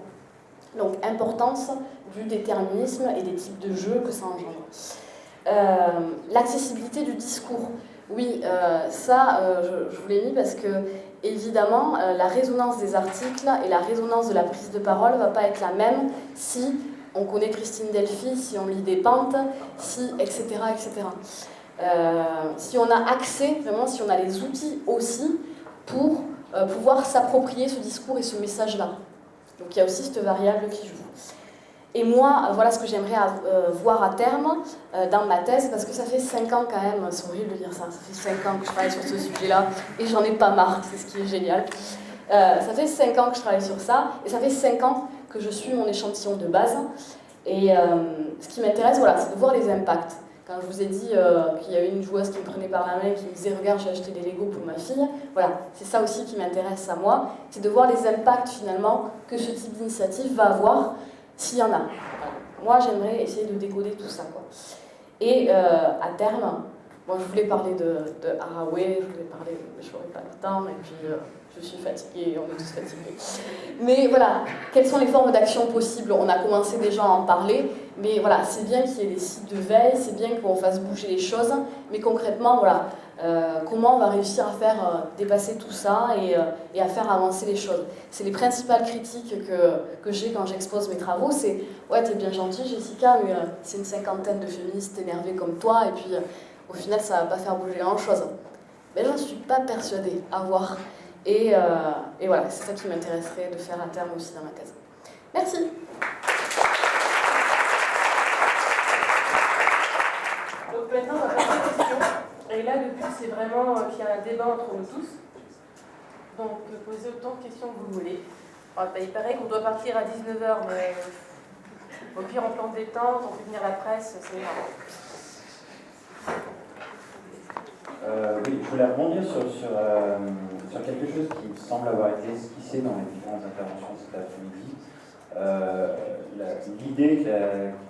Speaker 4: Donc, importance du déterminisme et des types de jeux que ça engendre. L'accessibilité du discours. Oui, je vous l'ai mis parce que, évidemment, la résonance des articles et la résonance de la prise de parole ne va pas être la même si on connaît Christine Delphi, si on lit des pentes, etc., etc. Si on a accès, vraiment, si on a les outils aussi pour pouvoir s'approprier ce discours et ce message-là. Donc il y a aussi cette variable qui joue. Et moi, voilà ce que j'aimerais voir à terme dans ma thèse, parce que ça fait 5 ans quand même, c'est horrible de dire ça, ça fait 5 ans que je travaille sur ce sujet-là, et j'en ai pas marre, c'est ce qui est génial. Ça fait 5 ans que je travaille sur ça, et ça fait 5 ans que je suis mon échantillon de base. Et ce qui m'intéresse, voilà, c'est de voir les impacts. Quand je vous ai dit qu'il y avait une joueuse qui me prenait par la main et qui me disait « Regarde, j'ai acheté des Lego pour ma fille », voilà, c'est ça aussi qui m'intéresse à moi, c'est de voir les impacts finalement que ce type d'initiative va avoir s'il y en a. Voilà. Moi, j'aimerais essayer de décoder tout ça, quoi. Et à terme, Bon, je voulais parler de Haraway, je n'aurais pas le temps, et puis je suis fatiguée, on est tous fatigués. Mais voilà, quelles sont les formes d'action possibles? On a commencé déjà à en parler, mais voilà, c'est bien qu'il y ait des sites de veille, c'est bien qu'on fasse bouger les choses, mais concrètement, voilà, comment on va réussir à faire dépasser tout ça et à faire avancer les choses? C'est les principales critiques que j'ai quand j'expose mes travaux, c'est « Ouais, t'es bien gentille, Jessica, mais c'est une cinquantaine de féministes énervées comme toi, et puis au final, ça va pas faire bouger grand-chose. » Mais j'en suis pas persuadée, à voir. Et voilà, c'est ça qui m'intéresserait de faire à terme aussi dans ma thèse. Merci.
Speaker 1: Donc maintenant, on va passer aux questions. Et là, le but, c'est vraiment qu'il y ait un débat entre nous tous. Donc, posez autant de questions que vous voulez. Alors, il paraît qu'on doit partir à 19h, mais au pire, on plante des tentes, on fait venir la presse, c'est marrant.
Speaker 5: Oui, je voulais rebondir sur quelque chose qui me semble avoir été esquissé dans les différentes interventions cet après-midi. L'idée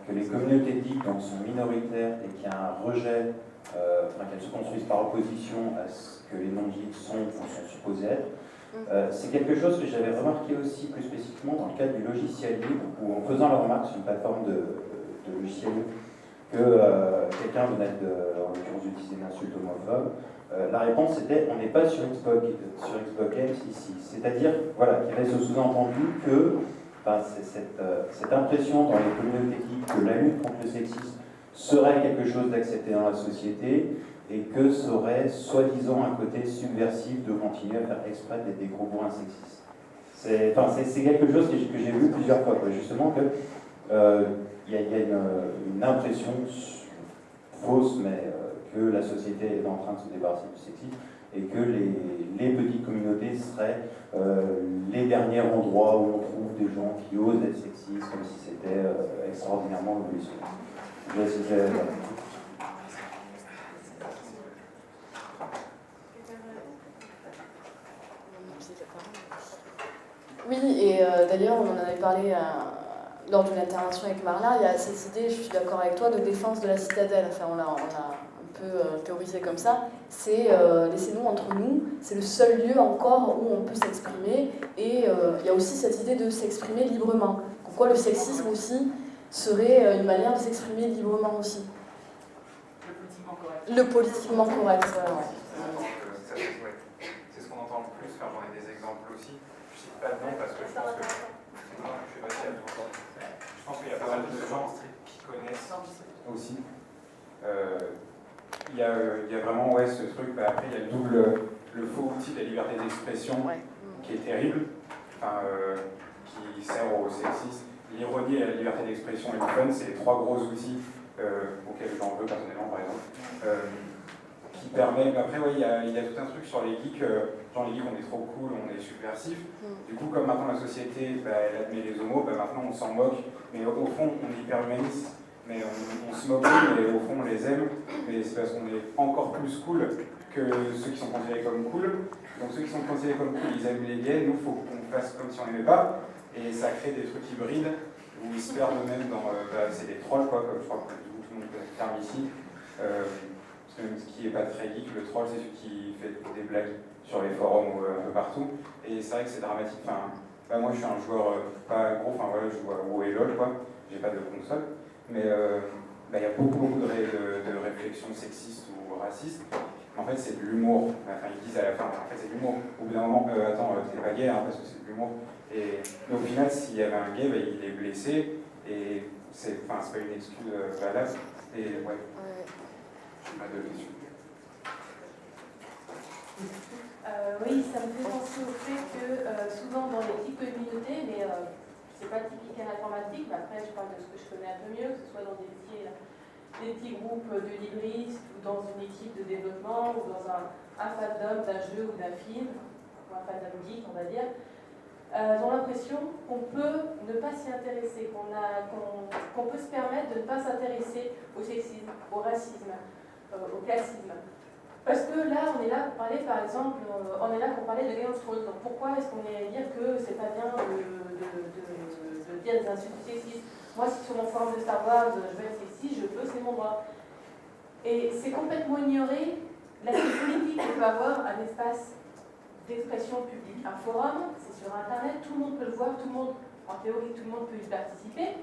Speaker 5: que les communautés dites donc, sont minoritaires et qu'il y a un rejet, qu'elles se construisent par opposition à ce que les non-dits sont ou sont supposés être, c'est quelque chose que j'avais remarqué aussi plus spécifiquement dans le cadre du logiciel libre, où en faisant la remarque sur une plateforme de logiciel libre, que quelqu'un venait en l'occurrence d'utiliser une insulte homophobe, la réponse était on n'est pas sur Xbox Games ici. C'est-à-dire voilà, qu'il reste sous-entendu que c'est cette impression dans les communautés geeks que la lutte contre le sexisme serait quelque chose d'accepté dans la société et que ça aurait soi-disant un côté subversif de continuer à faire exprès d'être des gros bourrins sexistes. C'est quelque chose que j'ai vu plusieurs fois, quoi, justement que il y a une impression fausse, mais que la société est en train de se débarrasser du sexisme et que les petites communautés seraient les derniers endroits où on trouve des gens qui osent être sexistes, comme si c'était extraordinairement révolutionnaire.
Speaker 4: Oui, et d'ailleurs, on en avait parlé lors de l'intervention avec Marla, il y a cette idée, je suis d'accord avec toi, de défense de la citadelle. Enfin, on a un peu théorisé comme ça. C'est laissez-nous entre nous, c'est le seul lieu encore où on peut s'exprimer. Et il y a aussi cette idée de s'exprimer librement. Pourquoi le sexisme aussi serait une manière de s'exprimer librement aussi.
Speaker 3: Le politiquement correct.
Speaker 4: Le politiquement correct, voilà.
Speaker 6: C'est ce qu'on entend le plus, enfin, j'en ai des exemples aussi. Je cite pas de nom parce que je pense que. Je pense qu'il y a pas mal de gens qui connaissent aussi. Il y a vraiment ce truc, après il y a le faux outil de la liberté d'expression qui est terrible, qui sert aux sexistes. L'ironie et la liberté d'expression et le fun, c'est les trois gros outils auxquels j'en veux personnellement par exemple. Qui permet, après il y a tout un truc sur les geeks, genre les geeks on est trop cool, on est subversif. Du coup comme maintenant la société elle admet les homos, maintenant on s'en moque, mais au fond on est hyper humaniste, mais on se moque, mais au fond on les aime, mais c'est parce qu'on est encore plus cool que ceux qui sont considérés comme cool. Donc ceux qui sont considérés comme cool, ils aiment les gays, nous il faut qu'on fasse comme si on n'aimait pas, et ça crée des trucs hybrides où ils se perdent eux-mêmes dans, c'est des trolls quoi, comme je crois que tout le monde connaît le terme ici. Ce qui n'est pas très geek, le troll c'est celui qui fait des blagues sur les forums ou un peu partout, et c'est vrai que c'est dramatique. Moi je suis un joueur pas gros, je joue à WoW et LOL quoi, j'ai pas de console, mais il y a beaucoup de réflexions sexistes ou racistes. En fait c'est de l'humour, ils disent à la fin, en fait c'est de l'humour. Au bout d'un moment, attends, t'es pas gay parce que c'est de l'humour. Et au final s'il y avait un gay, il est blessé, et c'est pas une excuse valable. Et ouais. Pas de questions.
Speaker 1: Oui, ça me fait penser au fait que souvent dans les petites communautés, mais c'est pas typique à l'informatique, mais après je parle de ce que je connais un peu mieux, que ce soit dans des petits groupes de libristes, ou dans une équipe de développement, ou dans un fandom d'un jeu ou d'un film, ou un fandom geek on va dire, ont l'impression qu'on peut ne pas s'y intéresser, qu'on peut se permettre de ne pas s'intéresser au sexisme, au racisme, au classisme. Parce que là, on est là pour parler, par exemple, de Game of Thrones. Donc pourquoi est-ce qu'on est à dire que c'est pas bien de dire des insultes sexistes? Moi, si sur mon forum de Star Wars, je veux être sexiste, je peux, c'est mon droit. Et c'est complètement ignorer l'aspect politique qu'on peut avoir un espace d'expression publique. Un forum, c'est sur Internet, tout le monde peut le voir, tout le monde, en théorie, tout le monde peut y participer.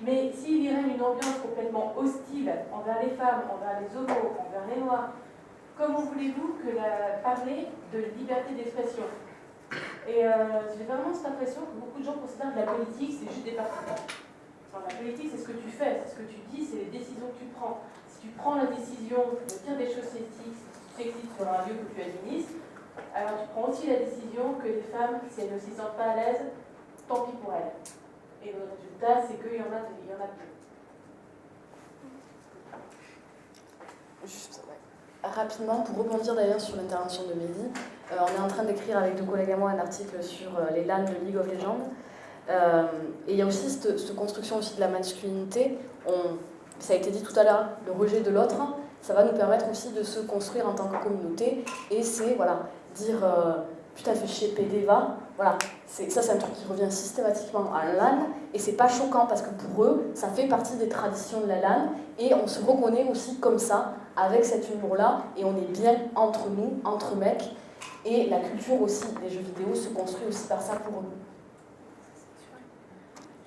Speaker 1: Mais s'il y règne une ambiance complètement hostile envers les femmes, envers les homos, envers les noirs, comment voulez-vous parler de liberté d'expression? Et j'ai vraiment cette impression que beaucoup de gens considèrent que la politique, c'est juste des partisans. La politique, c'est ce que tu fais, c'est ce que tu dis, c'est les décisions que tu prends. Si tu prends la décision de dire des choses sexistes sur un lieu que tu administres, alors tu prends aussi la décision que les femmes, si elles ne s'y sentent pas à l'aise, tant pis pour elles. Et le résultat, c'est qu'il y en a peu.
Speaker 4: Juste, rapidement, pour rebondir d'ailleurs sur l'intervention de Mehdi, on est en train d'écrire avec 2 collègues à moi un article sur les LAN de League of Legends. Et il y a aussi cette construction aussi de la masculinité. Ça a été dit tout à l'heure, le rejet de l'autre, ça va nous permettre aussi de se construire en tant que communauté. Et c'est, voilà, dire putain, fais chier, PD, va. Voilà, ça c'est un truc qui revient systématiquement à la LAN. Et c'est pas choquant parce que pour eux, ça fait partie des traditions de la LAN. Et on se reconnaît aussi comme ça, avec cet humour-là. Et on est bien entre nous, entre mecs. Et la culture aussi des jeux vidéo se construit aussi par ça pour eux.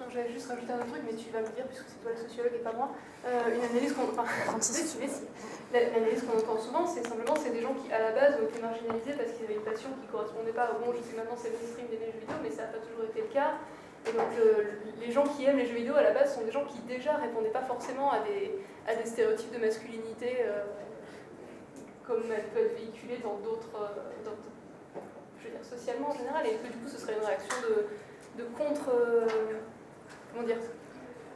Speaker 2: J'allais juste rajouter un autre truc, mais tu vas me dire, puisque c'est toi le sociologue et pas moi. Une analyse qu'on entend souvent, c'est simplement des gens qui, à la base, ont été marginalisés parce qu'ils avaient une passion qui ne correspondait pas au bon. Je sais maintenant c'est mainstream d'aimer les jeux vidéo, mais ça n'a pas toujours été le cas. Et donc, les gens qui aiment les jeux vidéo, à la base, sont des gens qui déjà répondaient pas forcément à des stéréotypes de masculinité comme elles peuvent être véhiculées dans d'autres. Je veux dire, socialement en général, et que du coup, ce serait une réaction de contre. Comment dire,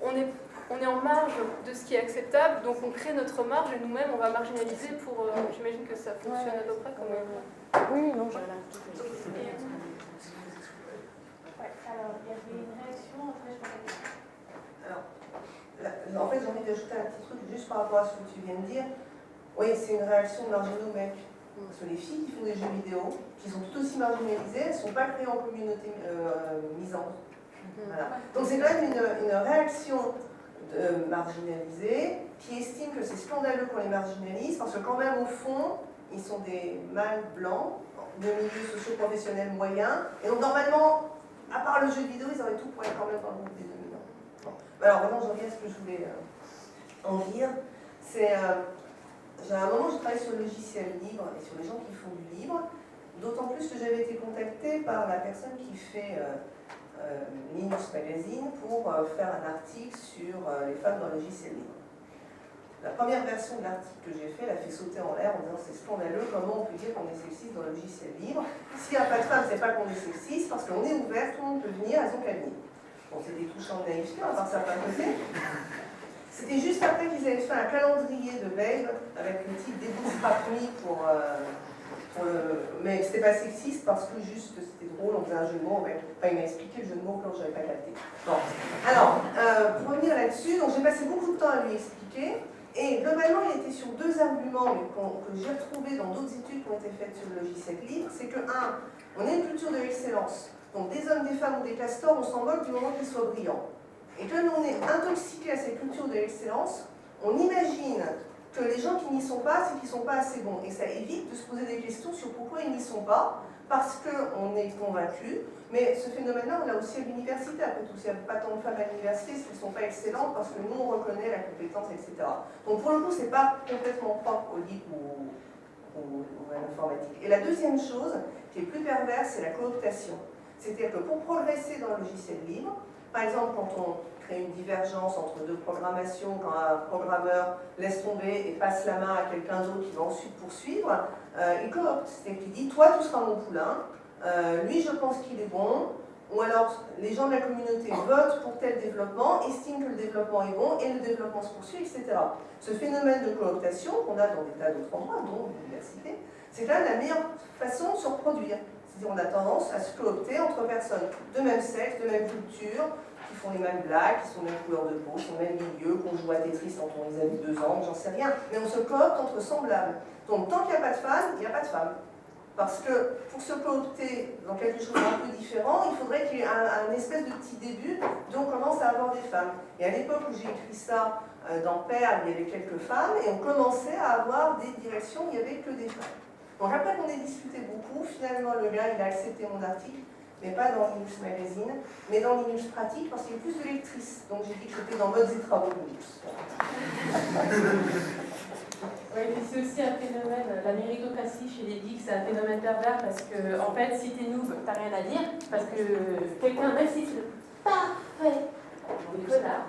Speaker 2: on est en marge de ce qui est acceptable, donc on crée notre marge et nous-mêmes on va marginaliser pour. J'imagine que ça fonctionne à peu près comme.
Speaker 4: Oui, non, j'ai
Speaker 1: Alors, il y avait une réaction, après je vais.
Speaker 7: Alors, en fait, j'ai envie d'ajouter un petit truc juste par rapport à ce que tu viens de dire. Oui, c'est une réaction de marginaux mecs. Parce que les filles qui font des jeux vidéo, qui sont tout aussi marginalisées, elles ne sont pas créées en communauté misante. Voilà. Donc c'est quand même une réaction marginalisée qui estime que c'est scandaleux qu'on les marginalise parce que quand même au fond ils sont des mâles blancs de milieux socio-professionnels moyens et donc normalement à part le jeu vidéo ils auraient tout pour être quand même dans le groupe des dominants. Bon. Alors maintenant je reviens à ce que je voulais en dire. C'est à un moment je travaille sur le logiciel libre et sur les gens qui font du libre, d'autant plus que j'avais été contactée par la personne qui fait Linux Magazine pour faire un article sur les femmes dans le logiciel libre. La première version de l'article que j'ai fait l'a fait sauter en l'air en disant c'est scandaleux, comment on peut dire qu'on est sexiste dans le logiciel libre. S'il n'y a pas de femmes, c'est pas qu'on est sexiste, parce qu'on est ouvert, tout le monde peut venir, elles ont qu'à venir. Bon, c'était touchant de naïveté, on va voir ça pas côté. C'était juste après qu'ils avaient fait un calendrier de veille avec le titre des Bootstrap Me mais c'était pas sexiste parce que juste c'était drôle, on faisait un jeu de mots, enfin il m'a expliqué le jeu de mots quand j'avais pas capté. Bon. Alors, pour revenir là-dessus, donc j'ai passé beaucoup de temps à lui expliquer, et globalement il était sur 2 arguments que j'ai retrouvés dans d'autres études qui ont été faites sur le logiciel libre, c'est que, on a une culture de l'excellence, donc des hommes, des femmes ou des castors, on s'en moque du moment qu'ils soient brillants. Et comme on est intoxiqué à cette culture de l'excellence, on imagine que les gens qui n'y sont pas, c'est qu'ils ne sont pas assez bons. Et ça évite de se poser des questions sur pourquoi ils n'y sont pas, parce qu'on est convaincu. Mais ce phénomène-là, on l'a aussi à l'université. Après tout, s'il n'y a pas tant de femmes à l'université, c'est qu'elles ne sont pas excellentes, parce que nous, on reconnaît la compétence, etc. Donc pour le coup, ce n'est pas complètement propre au libre ou à l'informatique. Et la deuxième chose, qui est plus perverse, c'est la cooptation. C'est-à-dire que pour progresser dans le logiciel libre, par exemple, quand on crée une divergence entre 2 programmations, quand un programmeur laisse tomber et passe la main à quelqu'un d'autre qui va ensuite poursuivre, il coopte. C'est-à-dire qu'il dit, toi tu seras mon poulain, lui je pense qu'il est bon, ou alors les gens de la communauté votent pour tel développement, estiment que le développement est bon et le développement se poursuit, etc. Ce phénomène de cooptation qu'on a dans des tas d'autres endroits, dont l'université, c'est quand même la meilleure façon de se reproduire. C'est-à-dire on a tendance à se coopter entre personnes de même sexe, de même culture, qui font les mêmes blagues, qui sont les mêmes couleurs de peau, qui sont les mêmes milieux, qu'on joue à Tetris quand on les a vu 2 ans, j'en sais rien. Mais on se coopte entre semblables. Donc tant qu'il n'y a pas de femmes, il n'y a pas de femmes. Parce que pour se coopter dans quelque chose d'un peu différent, il faudrait qu'il y ait un espèce de petit début dont on commence à avoir des femmes. Et à l'époque où j'ai écrit ça, Dans Perle, il y avait quelques femmes, et on commençait à avoir des directions où il n'y avait que des femmes. Donc après qu'on ait discuté beaucoup, finalement le gars il a accepté mon article, mais pas dans Linux Magazine, mais dans Linux Pratique, parce qu'il y a plus de lectrices. Donc j'ai dit que j'étais dans Modes et Travaux Linux.
Speaker 1: Oui, mais c'est aussi un phénomène, la méritocratie chez les geeks, c'est un phénomène pervers parce que, en fait, si t'es noob, t'as rien à dire, parce que quelqu'un, même si c'est le parfait connard,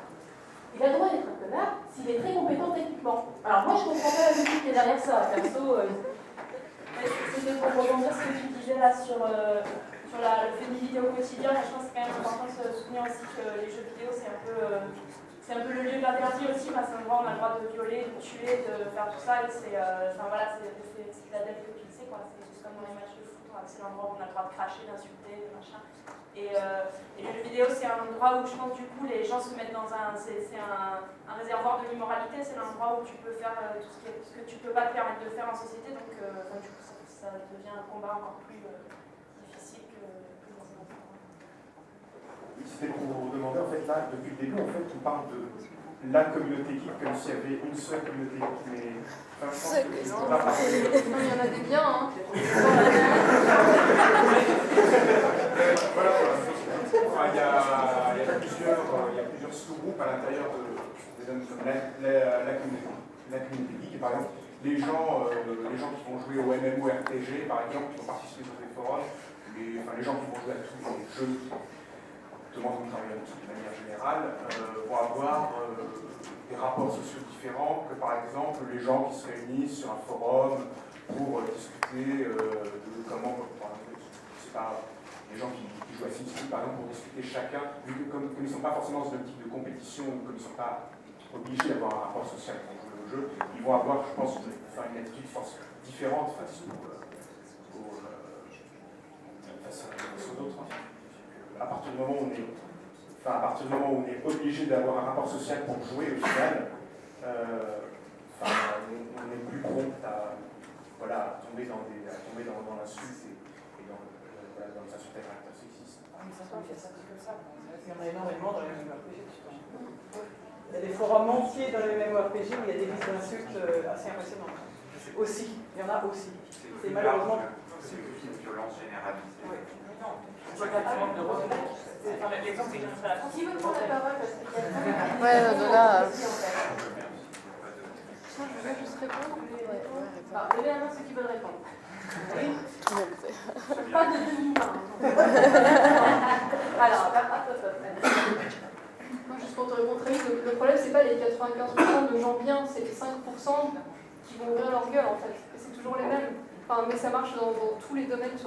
Speaker 1: il a le droit d'être un connard s'il est très compétent techniquement. Alors moi, je comprends pas la logique qui est derrière ça, perso.
Speaker 8: C'était pour rebondir ce que tu disais là sur le fait de vidéo au quotidien. Je pense que c'est quand même important de se souvenir aussi que les jeux vidéo, c'est un peu le lieu de l'interdit aussi. C'est un endroit où on a le droit de violer, de tuer, de faire tout ça. Et c'est voilà, c'est la dette que tu le sais, quoi. C'est juste comme dans les matchs de foot, c'est l'endroit où on a le droit de cracher, d'insulter, de machin. Et les jeux vidéo, c'est un endroit où je pense du coup les gens se mettent dans c'est un réservoir de l'immoralité. C'est l'endroit où tu peux faire tout ce que tu peux pas te permettre de faire en société. Donc du coup, ça devient un combat encore plus difficile que dans un endroit.
Speaker 9: C'était pour vous demander, en fait, là, depuis le début, en fait, on parle de la communauté geek comme s'il y avait une seule communauté geek, mais enfin, je pense que
Speaker 2: non, il y en a des biens, hein.
Speaker 9: Voilà. Enfin, il y a plusieurs sous-groupes à l'intérieur de la communauté geek. Et par exemple, les gens qui vont jouer au MMORPG, par exemple, qui vont participer sur des forums, les gens qui vont jouer à tous les jeux qui demandent de travailler de manière générale, vont avoir des rapports sociaux différents que par exemple les gens qui se réunissent sur un forum pour discuter de comment, c'est pas les gens qui jouent à SimCity par exemple pour discuter chacun, vu que comme ils ne sont pas forcément dans un type de compétition, comme ils ne sont pas obligés d'avoir un rapport social pour jouer au jeu, ils vont avoir, je pense, une attitude différente face aux autres. À partir du moment où on est obligé d'avoir un rapport social pour jouer, au final, on est plus prompt à tomber dans l'insulte et dans les insultes à caractère sexiste.
Speaker 3: Ça se fait ça que ça. Il y en a énormément dans les MMORPG. Il y a des forums entiers dans les MMORPG où il y a des listes d'insultes assez impressionnantes. Aussi, il y en a aussi. C'est malheureusement.
Speaker 6: C'est une violence généralisée.
Speaker 3: Oui.
Speaker 1: L'exemple, c'est que je ferai la
Speaker 8: Qui veut prendre la parole parce qu'il y a
Speaker 4: Ouais, là.
Speaker 2: Je veux juste répondre.
Speaker 1: levez la main ceux qui veulent répondre. Oui.
Speaker 4: Tout le monde sait.
Speaker 1: Pas de demi-main. Alors,
Speaker 2: Moi, juste pour te répondre très vite, le problème, c'est pas les 95% de gens bien, c'est les 5% qui vont ouvrir leur gueule, en fait. Et c'est toujours les mêmes. Enfin, mais ça marche dans tous les domaines,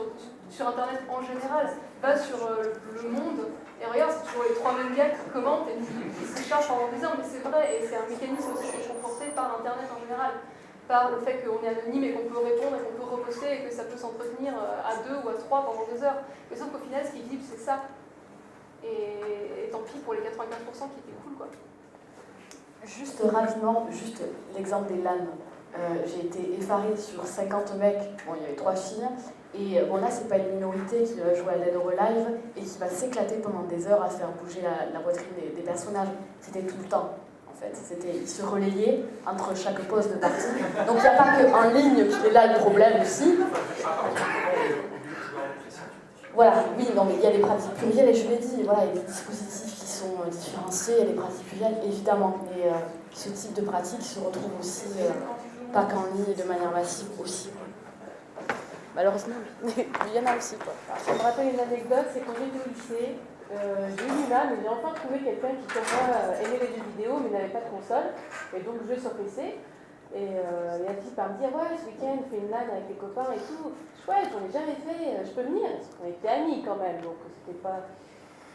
Speaker 2: sur Internet en général. Va sur le monde, et regarde, c'est toujours les 3 mêmes gars qui commentent et qui se chargent pendant des heures, mais c'est vrai, et c'est un mécanisme aussi qui est renforcé par Internet en général. Par le fait qu'on est anonyme et qu'on peut répondre et qu'on peut reposter et que ça peut s'entretenir à 2 ou à 3 pendant 2 heures. Mais sauf qu'au final, ce qui est visible, c'est ça. Et tant pis pour les 95% qui étaient cool, quoi.
Speaker 4: Juste rapidement, juste l'exemple des LAN. J'ai été effarée sur 50 mecs, bon il y avait 3 filles, et bon là c'est pas une minorité qui va jouer à Dead or Alive et qui va s'éclater pendant des heures à faire bouger la poitrine des personnages. C'était tout le temps. En fait, ils se relayaient entre chaque pause de partie. Donc il n'y a pas qu'en ligne qui est là le problème aussi. Voilà, oui, non, mais il y a des pratiques plurielles, et je l'ai dit, voilà, il y a des dispositifs qui sont différenciés, il y a des pratiques plurielles, évidemment, mais ce type de pratique se retrouve aussi, pas qu'en ligne, de manière massive aussi. Malheureusement, il y en a aussi, quoi.
Speaker 1: Ça me rappelle une anecdote, c'est quand j'étais au lycée, j'ai eu du mal, mais j'ai enfin trouvé quelqu'un qui, comme moi, aimait les jeux vidéo, mais n'avait pas de console, et donc jouait sur PC. Et il y a un type à me dire, ouais, ce week-end, on fait une LAN avec les copains et tout. Chouette, j'en ai jamais fait, je peux venir. On était amis quand même, donc c'était pas.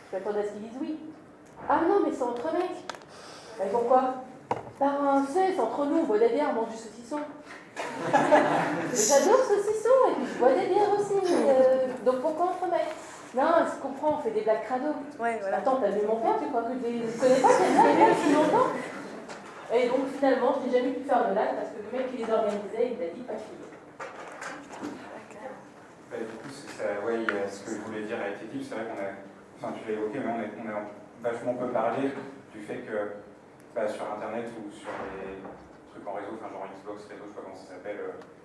Speaker 1: Je m'attendais à ce qu'ils disent oui. Ah non, mais c'est entre mecs. Mais pourquoi? Ben, tu sais, c'est entre nous, on boit des bières, on mange du saucisson. J'adore le saucisson, et puis je bois des bières aussi. Donc pourquoi entre mecs? Non, je comprends, on fait des blagues crado.
Speaker 4: Ouais, voilà.
Speaker 1: Attends, t'as vu mon père, tu crois que je connais pas quelqu'un depuis longtemps? Et donc finalement, je n'ai jamais pu faire de LAN parce que le mec qui les organisait, il m'a dit pas de filer.
Speaker 6: Du coup, ouais, ce que je voulais dire a été dit, c'est vrai qu'on a, enfin tu l'as évoqué, mais on a vachement peu parlé du fait que sur Internet ou sur les trucs en réseau, enfin genre Xbox, réseau, je sais pas comment ça s'appelle,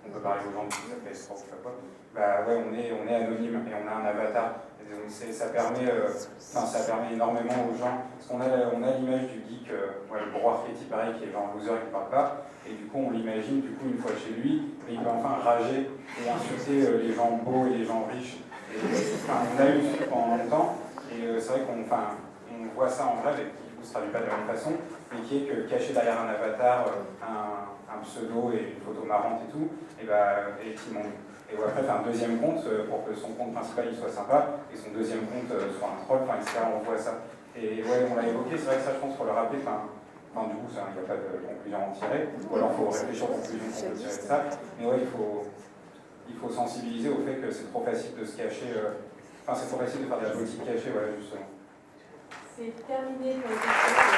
Speaker 6: on peut parler aux gens qui s'appellent PS3, je sais pas quoi, ouais, on est anonyme et on a un avatar. Et donc ça permet énormément aux gens, parce qu'on a l'image du geek, le gros archétype pareil, qui est genre loser qui parle pas, et du coup on l'imagine une fois chez lui, et il peut enfin rager et insulter les gens beaux et les gens riches. Et, on a eu ça pendant longtemps, et c'est vrai qu'on voit ça en vrai, et qui du coup se traduit pas de la même façon, mais qui est que caché derrière un avatar, un pseudo et une photo marrante et tout, et qui monte. Et après faire un deuxième compte pour que son compte principal il soit sympa et son deuxième compte soit un troll, etc. On voit ça. Et ouais, on l'a évoqué, c'est vrai que ça je pense qu'il faut le rappeler, du coup il n'y a pas de conclusion à en tirer, ou alors il faut réfléchir aux conclusions qu'on peut tirer de ça. Mais ouais, il faut sensibiliser au fait que c'est trop facile de se cacher, c'est trop facile de faire de la politique cachée, voilà justement.
Speaker 1: C'est terminé pour les questions.